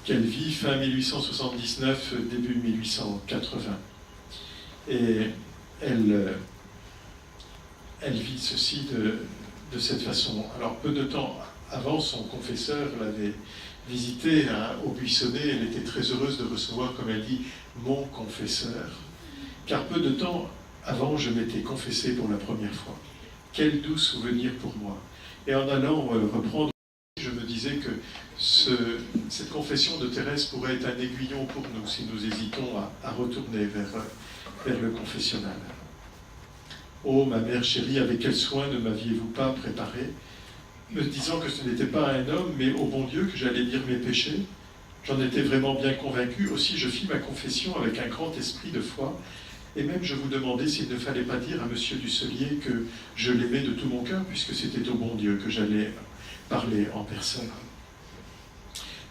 qu'elle vit fin 1879, début 1880. Et elle vit ceci de cette façon. Alors, peu de temps avant, son confesseur l'avait visitée au Buissonnet. Elle était très heureuse de recevoir, comme elle dit, mon confesseur. Car peu de temps avant, je m'étais confessé pour la première fois. Quel doux souvenir pour moi. Et en allant reprendre, je me disais que cette confession de Thérèse pourrait être un aiguillon pour nous si nous hésitons à retourner vers le confessionnal. Oh, ma mère chérie, avec quel soin ne m'aviez-vous pas préparé, me disant que ce n'était pas un homme, mais au bon Dieu que j'allais dire mes péchés. J'en étais vraiment bien convaincu. Aussi, je fis ma confession avec un grand esprit de foi. Et même, je vous demandais s'il ne fallait pas dire à Monsieur Dusselier que je l'aimais de tout mon cœur, puisque c'était au bon Dieu que j'allais parler en personne.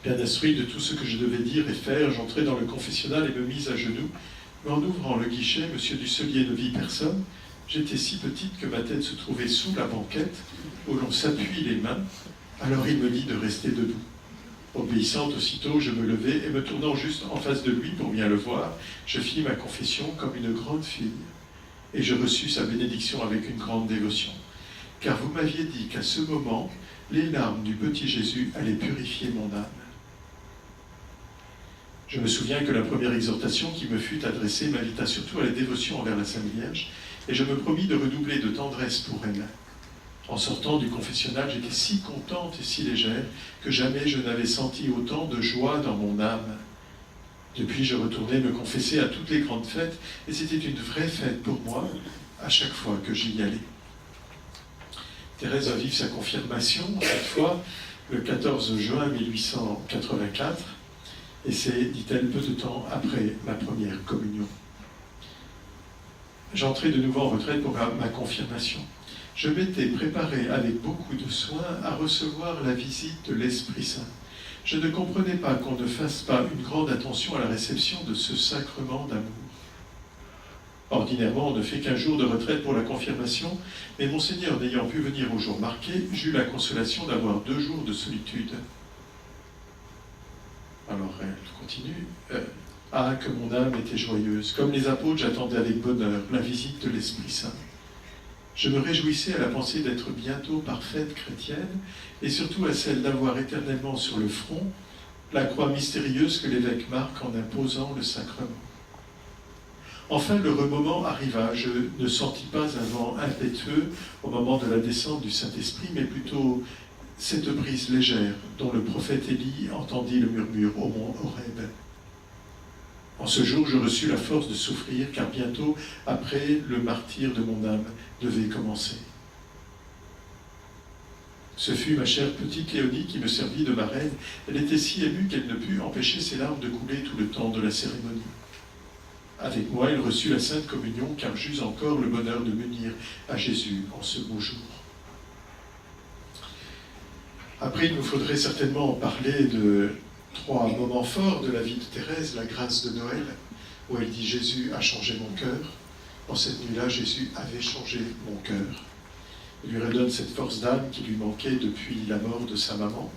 Bien instruit de tout ce que je devais dire et faire, j'entrai dans le confessionnal et me mis à genoux. Mais en ouvrant le guichet, Monsieur Dusselier ne vit personne. J'étais si petite que ma tête se trouvait sous la banquette, où l'on s'appuie les mains. Alors il me dit de rester debout. Obéissante aussitôt, je me levai et me tournant juste en face de lui pour bien le voir, je fis ma confession comme une grande fille et je reçus sa bénédiction avec une grande dévotion. Car vous m'aviez dit qu'à ce moment, les larmes du petit Jésus allaient purifier mon âme. Je me souviens que la première exhortation qui me fut adressée m'invita surtout à la dévotion envers la Sainte Vierge et je me promis de redoubler de tendresse pour elle. En sortant du confessionnal, j'étais si contente et si légère que jamais je n'avais senti autant de joie dans mon âme. Depuis, je retournais me confesser à toutes les grandes fêtes, et c'était une vraie fête pour moi, à chaque fois que j'y allais. Thérèse va vivre sa confirmation, cette fois, le 14 juin 1884, et c'est, dit-elle, peu de temps après ma première communion. J'entrai de nouveau en retraite pour ma confirmation. Je m'étais préparé avec beaucoup de soin à recevoir la visite de l'Esprit Saint. Je ne comprenais pas qu'on ne fasse pas une grande attention à la réception de ce sacrement d'amour. Ordinairement, on ne fait qu'un jour de retraite pour la confirmation, mais Monseigneur n'ayant pu venir au jour marqué, j'eus la consolation d'avoir 2 jours de solitude. Alors, elle continue. Ah, que mon âme était joyeuse. Comme les apôtres, j'attendais avec bonheur la visite de l'Esprit Saint. Je me réjouissais à la pensée d'être bientôt parfaite chrétienne et surtout à celle d'avoir éternellement sur le front la croix mystérieuse que l'évêque marque en imposant le sacrement. Enfin, le moment arriva. Je ne sentis pas un vent impétueux au moment de la descente du Saint-Esprit, mais plutôt cette brise légère dont le prophète Élie entendit le murmure au mont Horeb. En ce jour, je reçus la force de souffrir, car bientôt, après, le martyre de mon âme devait commencer. Ce fut ma chère petite Léonie qui me servit de marraine. Elle était si émue qu'elle ne put empêcher ses larmes de couler tout le temps de la cérémonie. Avec moi, elle reçut la Sainte Communion, car j'eus encore le bonheur de m'unir à Jésus en ce beau jour. Après, il nous faudrait certainement parler de 3 moments forts de la vie de Thérèse, la grâce de Noël, où elle dit « Jésus a changé mon cœur ». En cette nuit-là, Jésus avait changé mon cœur. Il lui redonne cette force d'âme qui lui manquait depuis la mort de sa maman.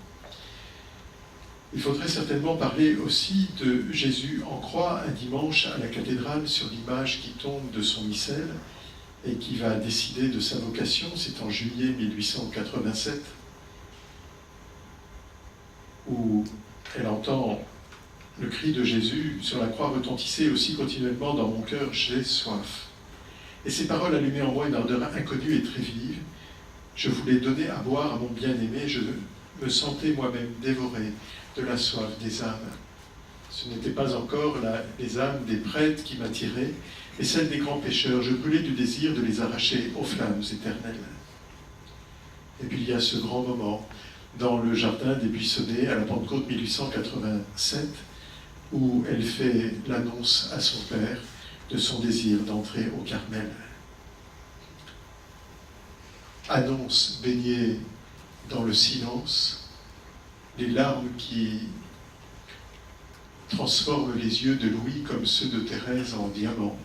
Il faudrait certainement parler aussi de Jésus en croix un dimanche à la cathédrale sur l'image qui tombe de son missel et qui va décider de sa vocation. C'est en juillet 1887 où elle entend le cri de Jésus sur la croix retentisser aussi continuellement dans mon cœur, j'ai soif. Et ces paroles allumaient en moi une ardeur inconnue et très vive. Je voulais donner à boire à mon bien-aimé, je me sentais moi-même dévoré de la soif des âmes. Ce n'était pas encore les âmes des prêtres qui m'attiraient, mais celles des grands pécheurs. Je brûlais du désir de les arracher aux flammes éternelles. Et puis il y a ce grand moment dans le jardin des Buissonnets à la Pentecôte 1887, où elle fait l'annonce à son père de son désir d'entrer au Carmel. Annonce baignée dans le silence, les larmes qui transforment les yeux de Louis comme ceux de Thérèse en diamants.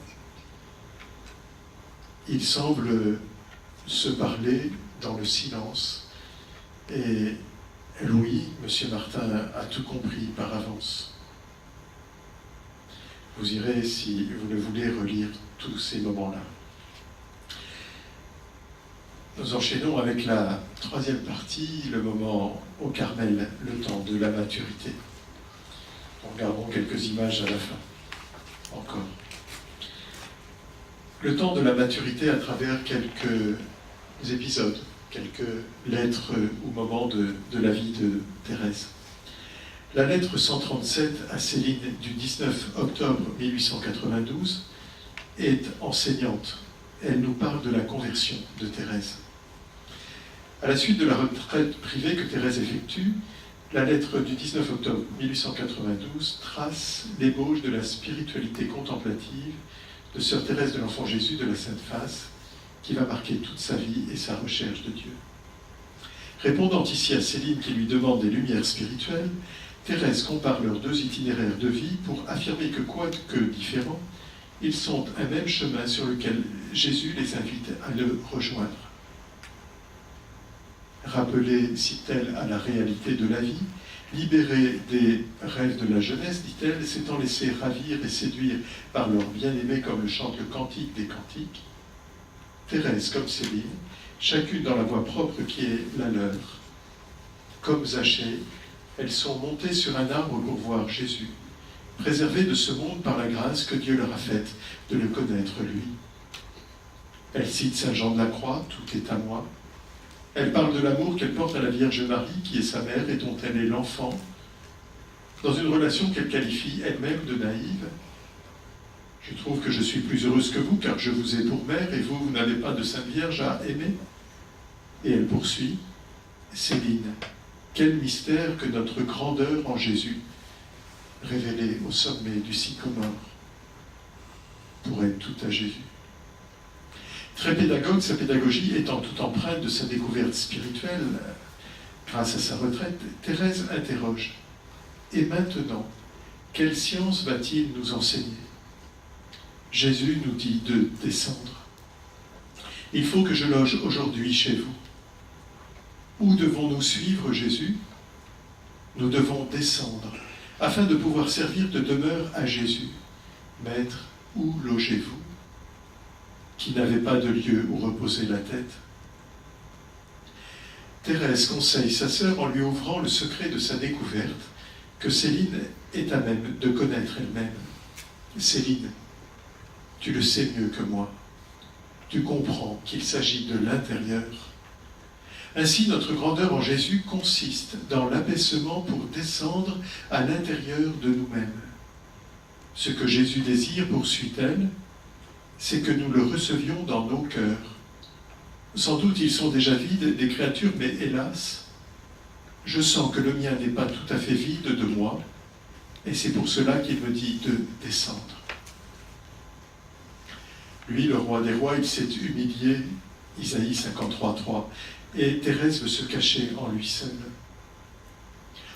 Ils semblent se parler dans le silence et Louis, Monsieur Martin, a tout compris par avance. Vous irez, si vous le voulez, relire tous ces moments-là. Nous enchaînons avec la 3e partie, le moment au Carmel, le temps de la maturité. Nous regarderons quelques images à la fin, encore. Le temps de la maturité à travers quelques épisodes, quelques lettres ou moments de la vie de Thérèse. La lettre 137 à Céline du 19 octobre 1892 est enseignante. Elle nous parle de la conversion de Thérèse. À la suite de la retraite privée que Thérèse effectue, la lettre du 19 octobre 1892 trace l'ébauche de la spiritualité contemplative de sœur Thérèse de l'Enfant Jésus de la Sainte Face, qui va marquer toute sa vie et sa recherche de Dieu. Répondant ici à Céline qui lui demande des lumières spirituelles, Thérèse compare leurs 2 itinéraires de vie pour affirmer que, quoique différents, ils sont un même chemin sur lequel Jésus les invite à le rejoindre. Rappelée, cite-t-elle, à la réalité de la vie, libérée des rêves de la jeunesse, dit-elle, s'étant laissée ravir et séduire par leur bien-aimé comme le chante le cantique des cantiques, Thérèse comme Céline, chacune dans la voie propre qui est la leur. Comme Zachée, elles sont montées sur un arbre pour voir Jésus, préservées de ce monde par la grâce que Dieu leur a faite de le connaître lui. Elle cite Saint Jean de la Croix, tout est à moi. Elle parle de l'amour qu'elle porte à la Vierge Marie, qui est sa mère et dont elle est l'enfant, dans une relation qu'elle qualifie elle-même de naïve. Je trouve que je suis plus heureuse que vous, car je vous ai pour mère, et vous n'avez pas de Sainte Vierge à aimer. Et elle poursuit, Céline, quel mystère que notre grandeur en Jésus, révélée au sommet du sycomore, pour être tout à Jésus. Très pédagogue, sa pédagogie étant toute empreinte de sa découverte spirituelle, grâce à sa retraite, Thérèse interroge. Et maintenant, quelle science va-t-il nous enseigner? Jésus nous dit de descendre. Il faut que je loge aujourd'hui chez vous. Où devons-nous suivre Jésus? Nous devons descendre, afin de pouvoir servir de demeure à Jésus. Maître, où logez-vous? Qui n'avait pas de lieu où reposer la tête. Thérèse conseille sa sœur en lui ouvrant le secret de sa découverte, que Céline est à même de connaître elle-même. Céline, tu le sais mieux que moi. Tu comprends qu'il s'agit de l'intérieur. Ainsi, notre grandeur en Jésus consiste dans l'abaissement pour descendre à l'intérieur de nous-mêmes. Ce que Jésus désire, poursuit-elle, c'est que nous le recevions dans nos cœurs. Sans doute ils sont déjà vides des créatures, mais hélas, je sens que le mien n'est pas tout à fait vide de moi, et c'est pour cela qu'il me dit de descendre. Lui, le roi des rois, il s'est humilié, Isaïe 53:3, et Thérèse veut se cacher en lui seul.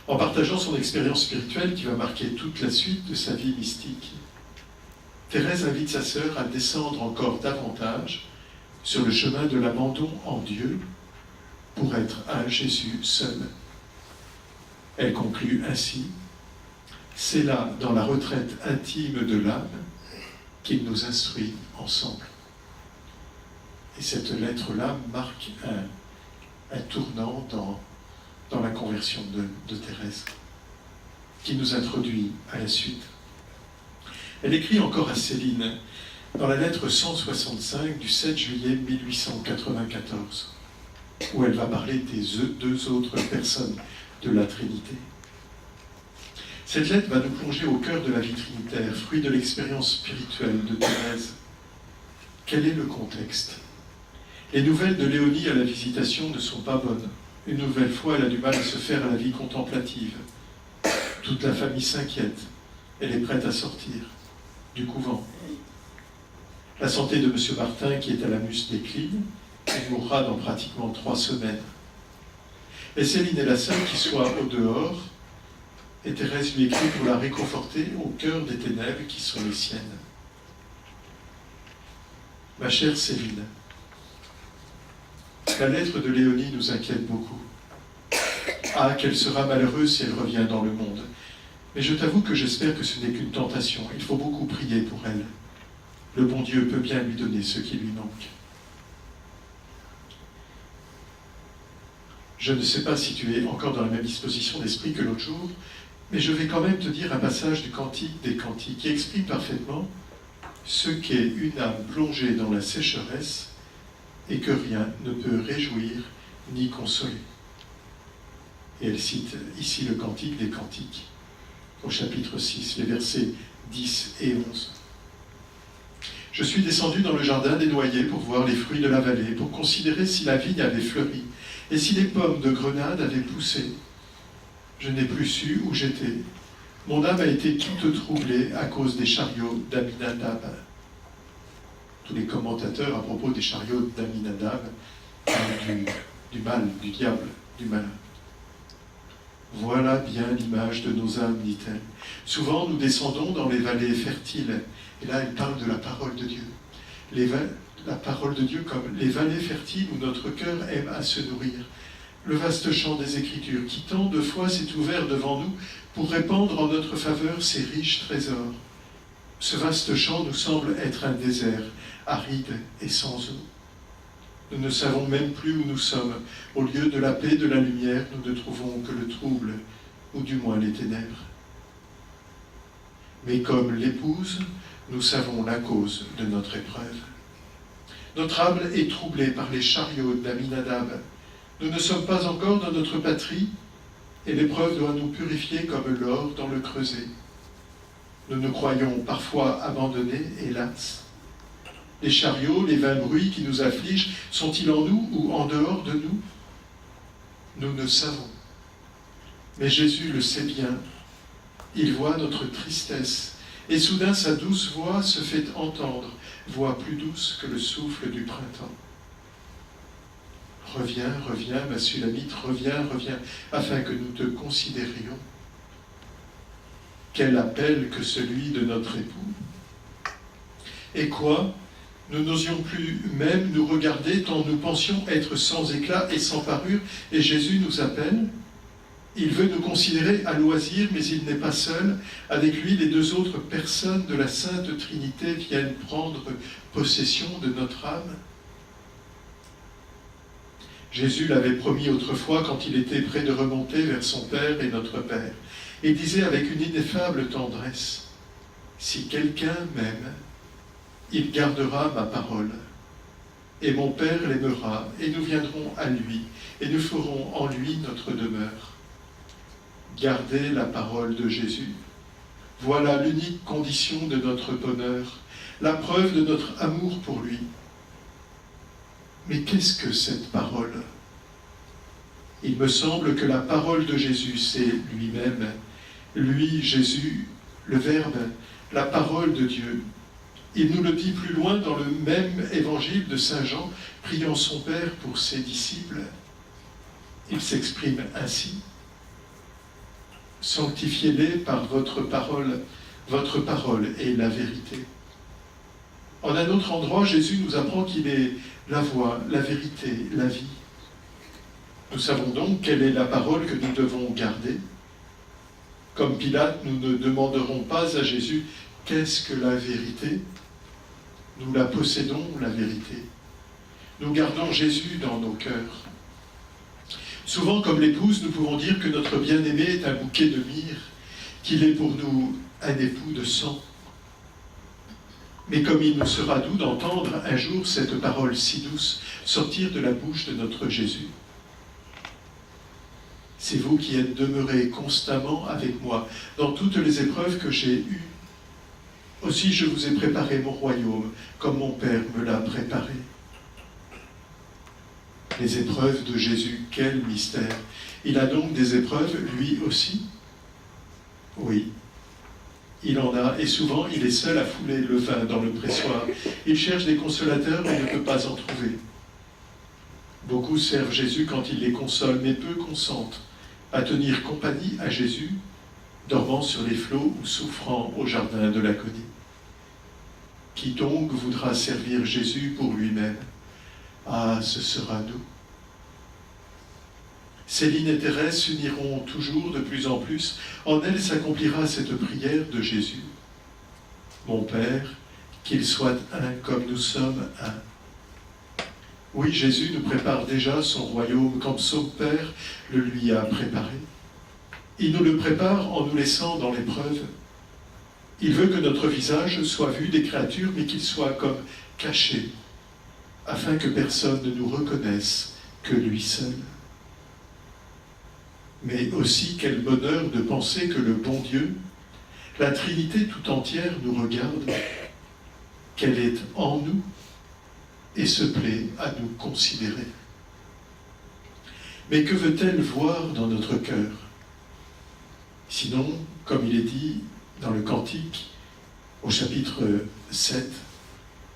En partageant son expérience spirituelle qui va marquer toute la suite de sa vie mystique, Thérèse invite sa sœur à descendre encore davantage sur le chemin de l'abandon en Dieu pour être à Jésus seul. Elle conclut ainsi: c'est là, dans la retraite intime de l'âme, qu'il nous instruit ensemble. Et cette lettre-là marque un tournant dans la conversion de Thérèse, qui nous introduit à la suite. Elle écrit encore à Céline, dans la lettre 165 du 7 juillet 1894, où elle va parler des deux autres personnes de la Trinité. Cette lettre va nous plonger au cœur de la vie trinitaire, fruit de l'expérience spirituelle de Thérèse. Quel est le contexte? Les nouvelles de Léonie à la visitation ne sont pas bonnes. Une nouvelle fois, elle a du mal à se faire à la vie contemplative. Toute la famille s'inquiète. Elle est prête à sortir du couvent. La santé de M. Martin, qui est à la Muse, décline. Il mourra dans pratiquement 3 semaines. Et Céline est la seule qui soit au dehors, et Thérèse lui écrit pour la réconforter au cœur des ténèbres qui sont les siennes. Ma chère Céline, la lettre de Léonie nous inquiète beaucoup. Ah, qu'elle sera malheureuse si elle revient dans le monde. Mais je t'avoue que j'espère que ce n'est qu'une tentation. Il faut beaucoup prier pour elle. Le bon Dieu peut bien lui donner ce qui lui manque. Je ne sais pas si tu es encore dans la même disposition d'esprit que l'autre jour, mais je vais quand même te dire un passage du Cantique des Cantiques qui explique parfaitement ce qu'est une âme plongée dans la sécheresse et que rien ne peut réjouir ni consoler. Et elle cite ici le Cantique des Cantiques, au chapitre 6, les versets 10 et 11. Je suis descendu dans le jardin des noyers pour voir les fruits de la vallée, pour considérer si la vigne avait fleuri et si les pommes de grenade avaient poussé. Je n'ai plus su où j'étais. Mon âme a été toute troublée à cause des chariots d'Aminadab. Tous les commentateurs à propos des chariots d'Aminadab parlent du mal, du diable, du malin. Voilà bien l'image de nos âmes, dit-elle. Souvent, nous descendons dans les vallées fertiles. Et là, elle parle de la parole de Dieu. La parole de Dieu comme les vallées fertiles où notre cœur aime à se nourrir. Le vaste champ des Écritures qui tant de fois s'est ouvert devant nous pour répandre en notre faveur ses riches trésors. Ce vaste champ nous semble être un désert, aride et sans eau. Nous ne savons même plus où nous sommes. Au lieu de la paix, de la lumière, nous ne trouvons que le trouble, ou du moins les ténèbres. Mais comme l'épouse, nous savons la cause de notre épreuve. Notre âme est troublée par les chariots d'Aminadab. Nous ne sommes pas encore dans notre patrie, et l'épreuve doit nous purifier comme l'or dans le creuset. Nous nous croyons parfois abandonnés, hélas. Les chariots, les vains bruits qui nous affligent, sont-ils en nous ou en dehors de nous? Nous ne savons. Mais Jésus le sait bien. Il voit notre tristesse, et soudain sa douce voix se fait entendre, voix plus douce que le souffle du printemps. Reviens, reviens, ma Sulamite, reviens, reviens, afin que nous te considérions. Quel appel que celui de notre époux. Et quoi? Nous n'osions plus même nous regarder tant nous pensions être sans éclat et sans parure, et Jésus nous appelle. Il veut nous considérer à loisir, mais il n'est pas seul. Avec lui, les 2 autres personnes de la Sainte Trinité viennent prendre possession de notre âme. Jésus l'avait promis autrefois quand il était près de remonter vers son Père et notre Père, et disait avec une ineffable tendresse, « Si quelqu'un m'aime, il gardera ma parole, et mon Père l'aimera, et nous viendrons à lui, et nous ferons en lui notre demeure. Gardez la parole de Jésus. Voilà l'unique condition de notre bonheur, la preuve de notre amour pour lui. Mais qu'est-ce que cette parole ? Il me semble que la parole de Jésus, c'est lui-même. Lui, Jésus, le Verbe, la parole de Dieu. Il nous le dit plus loin dans le même évangile de Saint Jean, priant son Père pour ses disciples. Il s'exprime ainsi. Sanctifiez-les par votre parole est la vérité. En un autre endroit, Jésus nous apprend qu'il est la voie, la vérité, la vie. Nous savons donc quelle est la parole que nous devons garder. Comme Pilate, nous ne demanderons pas à Jésus « Qu'est-ce que la vérité ?» Nous la possédons, la vérité. Nous gardons Jésus dans nos cœurs. Souvent, comme l'épouse, nous pouvons dire que notre bien-aimé est un bouquet de myrrhe, qu'il est pour nous un époux de sang. Mais comme il nous sera doux d'entendre un jour cette parole si douce sortir de la bouche de notre Jésus. C'est vous qui êtes demeurés constamment avec moi dans toutes les épreuves que j'ai eues. Aussi je vous ai préparé mon royaume, comme mon Père me l'a préparé. Les épreuves de Jésus, quel mystère! Il a donc des épreuves, lui aussi? Oui, il en a, et souvent il est seul à fouler le vin dans le pressoir. Il cherche des consolateurs, mais ne peut pas en trouver. Beaucoup servent Jésus quand il les console, mais peu consentent à tenir compagnie à Jésus, dormant sur les flots ou souffrant au jardin de l'agonie. Qui donc voudra servir Jésus pour lui-même? Ah, ce sera nous. Céline et Thérèse s'uniront toujours de plus en plus. En elles s'accomplira cette prière de Jésus. Mon Père, qu'il soit un comme nous sommes un. Oui, Jésus nous prépare déjà son royaume comme son Père le lui a préparé. Il nous le prépare en nous laissant dans l'épreuve. Il veut que notre visage soit vu des créatures, mais qu'il soit comme caché, afin que personne ne nous reconnaisse que lui seul. Mais aussi quel bonheur de penser que le bon Dieu, la Trinité tout entière nous regarde, qu'elle est en nous et se plaît à nous considérer. Mais que veut-elle voir dans notre cœur? Sinon, comme il est dit dans le Cantique, au chapitre 7,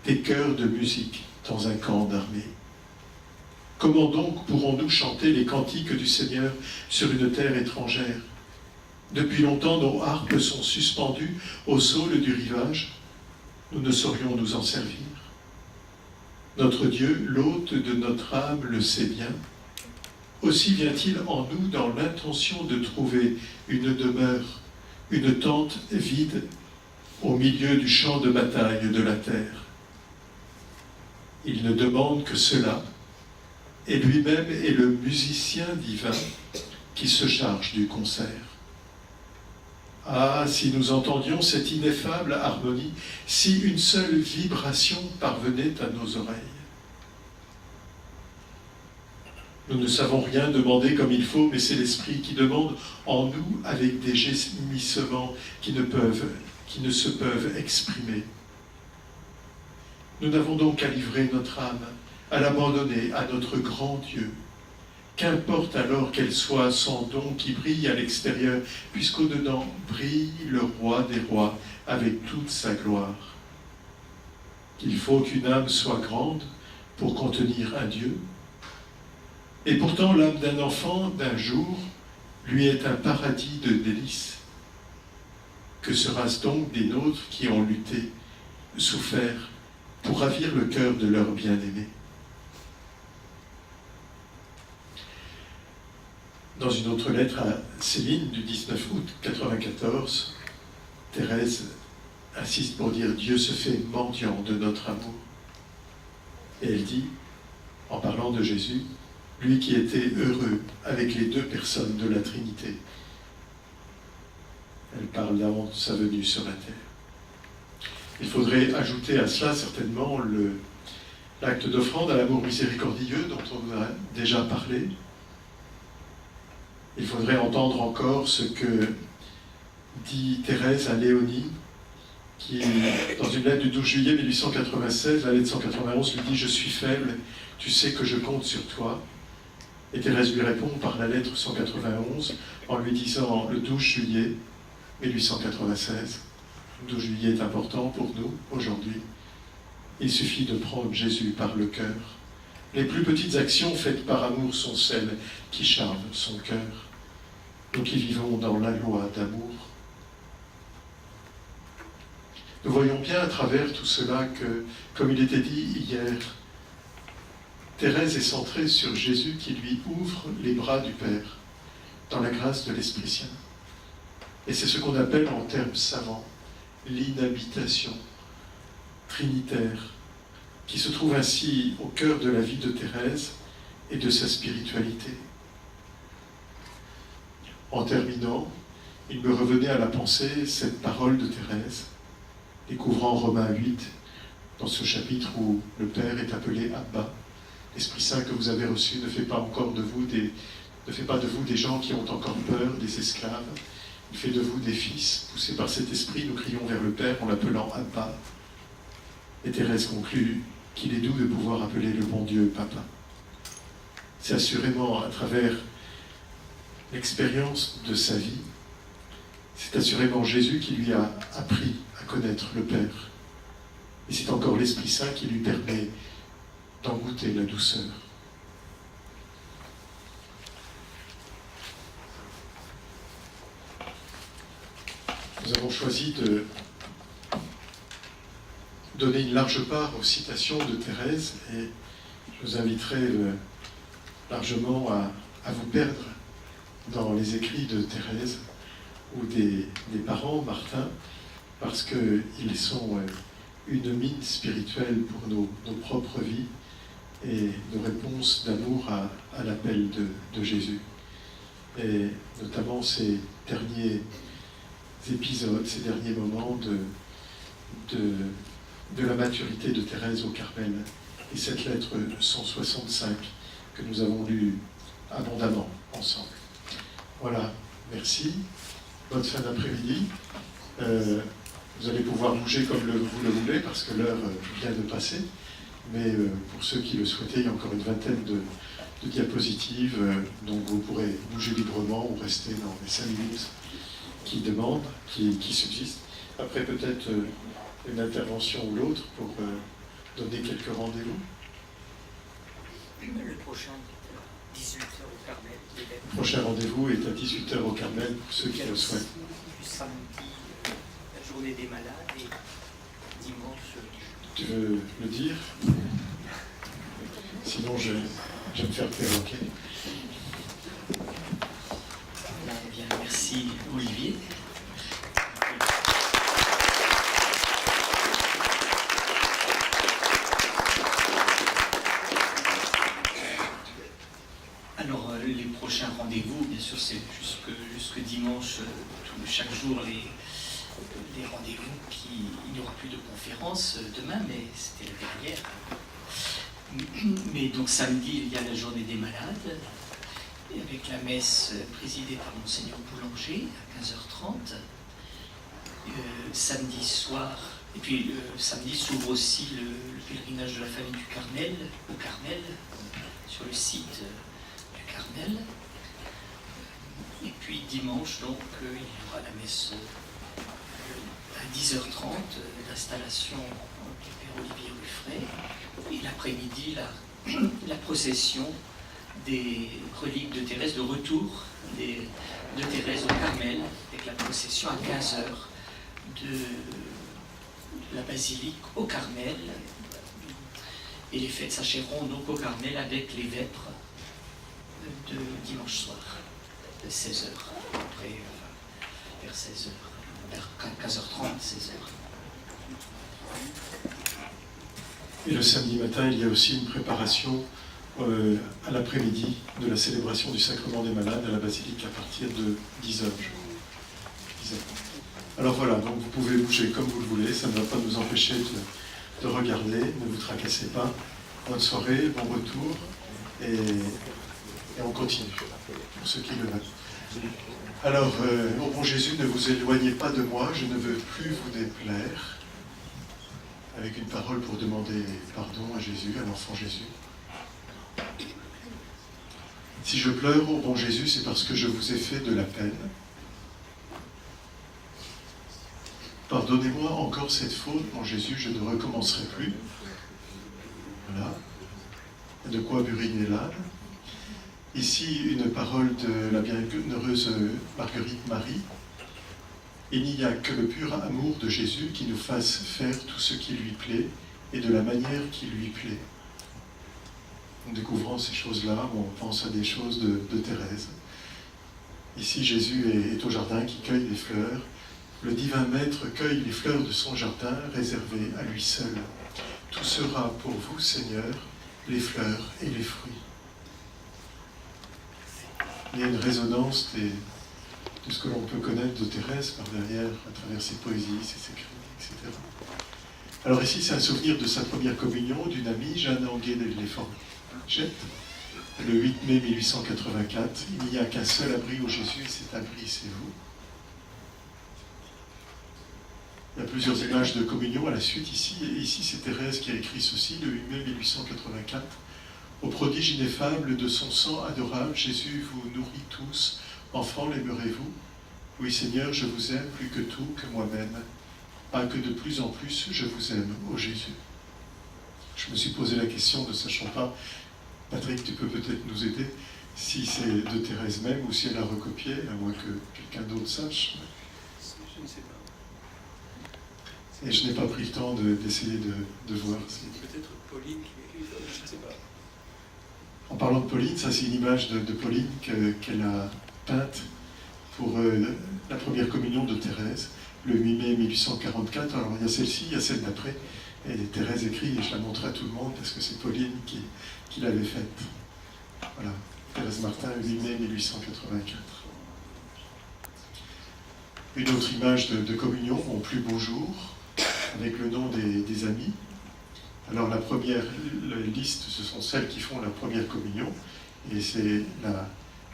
des chœurs de musique dans un camp d'armée. Comment donc pourrons-nous chanter les cantiques du Seigneur sur une terre étrangère? Depuis longtemps, nos harpes sont suspendues au saule du rivage. Nous ne saurions nous en servir. Notre Dieu, l'hôte de notre âme, le sait bien. Aussi vient-il en nous dans l'intention de trouver une demeure, une tente vide au milieu du champ de bataille de la terre. Il ne demande que cela, et lui-même est le musicien divin qui se charge du concert. Ah, si nous entendions cette ineffable harmonie, si une seule vibration parvenait à nos oreilles. Nous ne savons rien demander comme il faut, mais c'est l'Esprit qui demande en nous avec des gémissements qui ne se peuvent exprimer. Nous n'avons donc qu'à livrer notre âme, à l'abandonner à notre grand Dieu. Qu'importe alors qu'elle soit son don qui brille à l'extérieur, puisqu'au-dedans brille le roi des rois avec toute sa gloire. Qu'il faut qu'une âme soit grande pour contenir un Dieu. Et pourtant l'âme d'un enfant d'un jour lui est un paradis de délices. Que sera-ce donc des nôtres qui ont lutté, souffert, pour ravir le cœur de leur bien-aimé? Dans une autre lettre à Céline du 19 août 1994, Thérèse insiste pour dire « Dieu se fait mendiant de notre amour ». Et elle dit, en parlant de Jésus, lui qui était heureux avec les deux personnes de la Trinité. Elle parle d'avant de sa venue sur la terre. Il faudrait ajouter à cela certainement L'acte d'offrande à l'amour miséricordieux dont on a déjà parlé. Il faudrait entendre encore ce que dit Thérèse à Léonie, qui, dans une lettre du 12 juillet 1896, la lettre 191, lui dit « Je suis faible, tu sais que je compte sur toi ». Et Thérèse lui répond par la lettre 191 en lui disant le 12 juillet 1896. Le 12 juillet est important pour nous aujourd'hui. Il suffit de prendre Jésus par le cœur. Les plus petites actions faites par amour sont celles qui charment son cœur. Nous qui vivons dans la loi d'amour. Nous voyons bien à travers tout cela que, comme il était dit hier, Thérèse est centrée sur Jésus qui lui ouvre les bras du Père dans la grâce de l'Esprit Saint. Et c'est ce qu'on appelle en termes savants l'inhabitation trinitaire, qui se trouve ainsi au cœur de la vie de Thérèse et de sa spiritualité. En terminant, il me revenait à la pensée cette parole de Thérèse, découvrant Romains 8, dans ce chapitre où le Père est appelé Abba. L'Esprit Saint que vous avez reçu ne fait pas de vous des gens qui ont encore peur, des esclaves. Il fait de vous des fils. Poussés par cet esprit, nous crions vers le Père en l'appelant Abba. Et Thérèse conclut qu'il est doux de pouvoir appeler le bon Dieu Papa. C'est assurément à travers l'expérience de sa vie, c'est assurément Jésus qui lui a appris à connaître le Père. Et c'est encore l'Esprit Saint qui lui permet d'en goûter la douceur. Nous avons choisi de donner une large part aux citations de Thérèse et je vous inviterai largement à vous perdre dans les écrits de Thérèse ou des parents Martin, parce qu'ils sont une mine spirituelle pour nos propres vies et nos réponses d'amour à l'appel de Jésus. Et notamment ces derniers épisodes, ces derniers moments de la maturité de Thérèse au Carmel et cette lettre 165 que nous avons lue abondamment ensemble. Voilà, merci. Bonne fin d'après-midi. Vous allez pouvoir bouger comme vous le voulez parce que l'heure vient de passer. Mais pour ceux qui le souhaitaient, il y a encore une vingtaine de diapositives, donc vous pourrez bouger librement ou rester dans les 5 minutes qui demandent, qui subsistent. Après peut-être une intervention ou l'autre pour donner quelques rendez-vous. Le prochain est à 18h au Carmel. Le prochain rendez-vous est à 18h au Carmel pour ceux qui le souhaitent. Samedi, la journée des malades et dimanche. Tu veux le dire? Sinon je vais me faire perroquer. Bien, merci Olivier. Alors les prochains rendez-vous, bien sûr, c'est jusque dimanche, chaque jour les rendez-vous il n'y aura plus de conférence demain, mais c'était la dernière. Mais donc samedi, il y a la journée des malades, avec la messe présidée par Monseigneur Boulanger à 15h30. Samedi soir, et puis samedi s'ouvre aussi le pèlerinage de la famille du Carmel, au Carmel, sur le site du Carmel. Et puis dimanche, donc, il y aura la messe à 10h30, l'installation du Père Olivier Ruffray, et l'après-midi, la procession des reliques de Thérèse, de retour de Thérèse au Carmel, avec la procession à 15h de la basilique au Carmel. Et les fêtes s'achèveront donc au Carmel avec les vêpres de dimanche soir, de 16h, après vers 16h, vers 15h30, 16h. Et le samedi matin, il y a aussi une préparation à l'après-midi de la célébration du Sacrement des Malades à la basilique à partir de 10h. Alors voilà, donc vous pouvez bouger comme vous le voulez, ça ne va pas nous empêcher de regarder, ne vous tracassez pas. Bonne soirée, bon retour, et on continue, pour ceux qui le veulent. Alors, ô bon Jésus, ne vous éloignez pas de moi, je ne veux plus vous déplaire. Avec une parole pour demander pardon à Jésus, à l'enfant Jésus. Si je pleure, ô bon Jésus, c'est parce que je vous ai fait de la peine. Pardonnez-moi encore cette faute, mon Jésus, je ne recommencerai plus. Voilà. De quoi buriner l'âne. Ici, une parole de la bienheureuse Marguerite Marie. Il n'y a que le pur amour de Jésus qui nous fasse faire tout ce qui lui plaît et de la manière qui lui plaît. En découvrant ces choses-là, on pense à des choses de Thérèse. Ici, Jésus est au jardin qui cueille les fleurs. Le divin maître cueille les fleurs de son jardin réservées à lui seul. Tout sera pour vous, Seigneur, les fleurs et les fruits. Il y a une résonance de ce que l'on peut connaître de Thérèse par derrière, à travers ses poésies, ses écrits, etc. Alors ici, c'est un souvenir de sa première communion d'une amie, Jeanne Anguet Léforgette, le 8 mai 1884. Il n'y a qu'un seul abri où Jésus, cet abri, c'est vous. Il y a plusieurs images de communion à la suite ici. Et ici, c'est Thérèse qui a écrit ceci, le 8 mai 1884. Au prodige ineffable de son sang adorable, Jésus vous nourrit tous. Enfants, l'aimerez-vous? Oui, Seigneur, je vous aime plus que tout, que moi-même. Pas que de plus en plus, je vous aime, ô Jésus. Je me suis posé la question, ne sachant pas, Patrick, tu peux peut-être nous aider, si c'est de Thérèse même ou si elle a recopié, à moins que quelqu'un d'autre sache. Je ne sais pas. Et je n'ai pas pris le temps d'essayer de voir. Peut-être Pauline, je ne sais pas. En parlant de Pauline, ça c'est une image de Pauline qu'elle a peinte pour la première communion de Thérèse, le 8 mai 1844. Alors il y a celle-ci, il y a celle d'après, et Thérèse écrit, et je la montre à tout le monde parce que c'est Pauline qui l'avait faite. Voilà, Thérèse Martin, 8 mai 1884. Une autre image de communion, mon plus beau jour, avec le nom des amis. Alors la première liste, ce sont celles qui font la première communion, et c'est la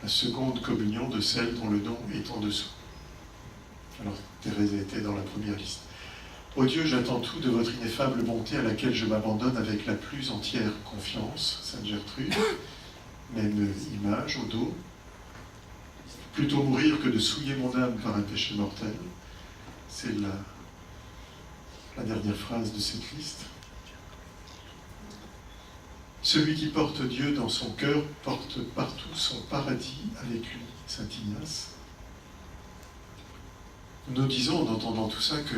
seconde communion de celles dont le nom est en dessous. Alors Thérèse était dans la première liste. Ô Dieu, j'attends tout de votre ineffable bonté à laquelle je m'abandonne avec la plus entière confiance. Sainte Gertrude, même image au dos. Plutôt mourir que de souiller mon âme par un péché mortel. C'est la dernière phrase de cette liste. Celui qui porte Dieu dans son cœur porte partout son paradis avec lui, saint Ignace. Nous disons en entendant tout ça que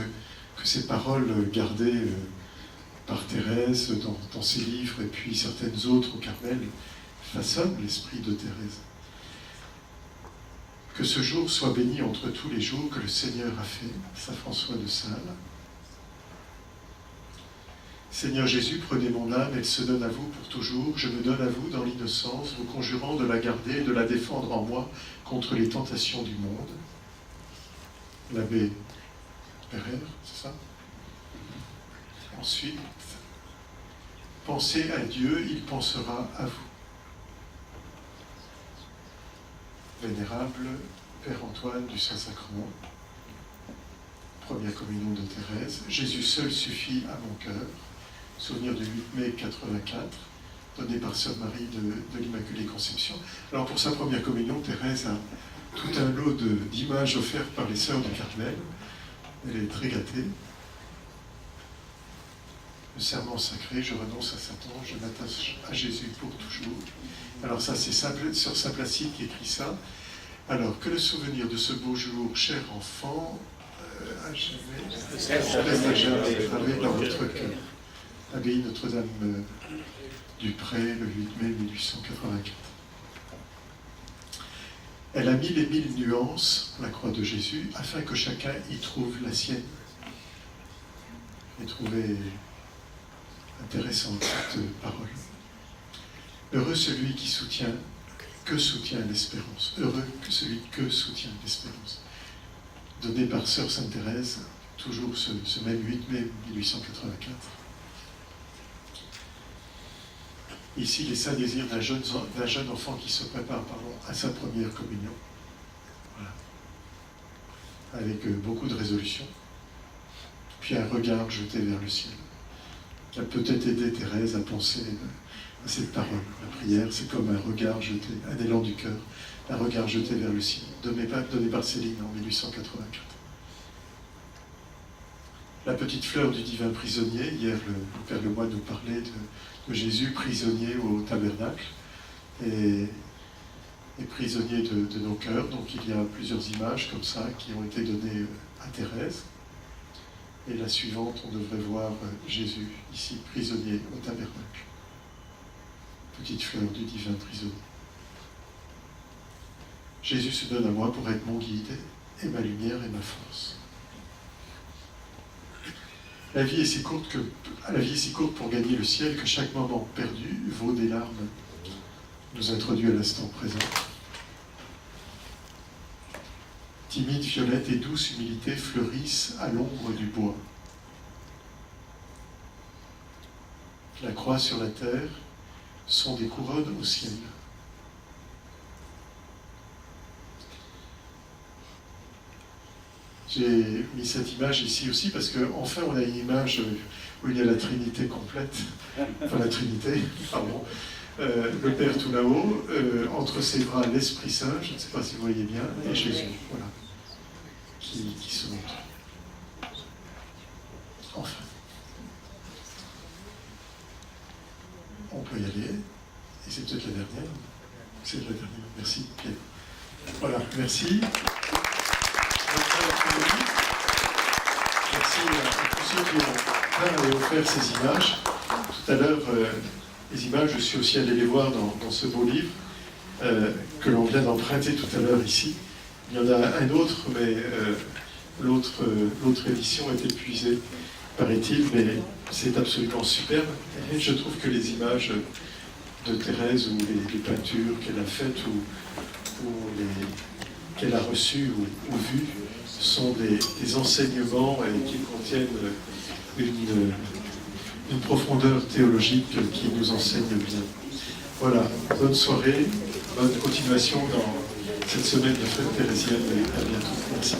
ces paroles gardées par Thérèse dans ses livres et puis certaines autres au Carmel façonnent l'esprit de Thérèse. Que ce jour soit béni entre tous les jours que le Seigneur a fait, saint François de Sales. Seigneur Jésus, prenez mon âme, elle se donne à vous pour toujours. Je me donne à vous dans l'innocence, vous conjurant de la garder et de la défendre en moi contre les tentations du monde. L'abbé Pereire, c'est ça? Ensuite, pensez à Dieu, il pensera à vous. Vénérable Père Antoine du Saint-Sacrement, première communion de Thérèse, Jésus seul suffit à mon cœur. Souvenir du 8 mai 84, donné par Sœur Marie de l'Immaculée Conception. Alors pour sa première communion, Thérèse a tout un lot d'images offertes par les sœurs du Carmel. Elle est très gâtée. Le serment sacré, je renonce à Satan, je m'attache à Jésus pour toujours. Alors ça, c'est Sœur Saint Placide qui écrit ça. Alors, que le souvenir de ce beau jour, cher enfant, à jamais gravé dans votre cœur. Abbaye Notre-Dame du Pré, le 8 mai 1884. Elle a 1000 nuances, la croix de Jésus, afin que chacun y trouve la sienne. J'ai trouvé intéressante cette parole. Heureux celui qui soutient l'espérance. Heureux que celui que soutient l'espérance. Donné par Sœur Sainte Thérèse, toujours ce même 8 mai 1884. Ici, les saints désirs d'un jeune enfant qui se prépare à sa première communion. Voilà. Avec beaucoup de résolutions. Puis un regard jeté vers le ciel, qui a peut-être aidé Thérèse à penser à cette parole. La prière, c'est comme un regard jeté, un élan du cœur, un regard jeté vers le ciel, donné par Céline en 1884. La petite fleur du divin prisonnier, hier le Père Lemoine nous parlait de Jésus prisonnier au tabernacle et prisonnier de nos cœurs. Donc il y a plusieurs images comme ça qui ont été données à Thérèse. Et la suivante, on devrait voir Jésus ici prisonnier au tabernacle. Petite fleur du divin prisonnier. Jésus se donne à moi pour être mon guide et ma lumière et ma force. La vie est si courte pour gagner le ciel que chaque moment perdu vaut des larmes, nous introduit à l'instant présent. Timide violette et douce humilité fleurissent à l'ombre du bois. La croix sur la terre sont des couronnes au ciel. J'ai mis cette image ici aussi parce qu'enfin on a une image où il y a la Trinité complète, enfin la Trinité, pardon, le Père tout là-haut, entre ses bras l'Esprit Saint, je ne sais pas si vous voyez bien, et Jésus, voilà, qui se montre. Enfin. On peut y aller, et c'est peut-être la dernière. C'est la dernière, merci Pierre. Voilà, merci. Merci à tous ceux qui ont peint et offert ces images. Tout à l'heure, les images, je suis aussi allé les voir dans ce beau livre que l'on vient d'emprunter tout à l'heure ici. Il y en a un autre, mais l'autre édition est épuisée, paraît-il, mais c'est absolument superbe. Et je trouve que les images de Thérèse ou les peintures qu'elle a faites ou qu'elle a reçues ou vues sont des enseignements qui contiennent une profondeur théologique qui nous enseigne bien. Voilà, bonne soirée, bonne continuation dans cette semaine de fête thérésienne et à bientôt. Merci.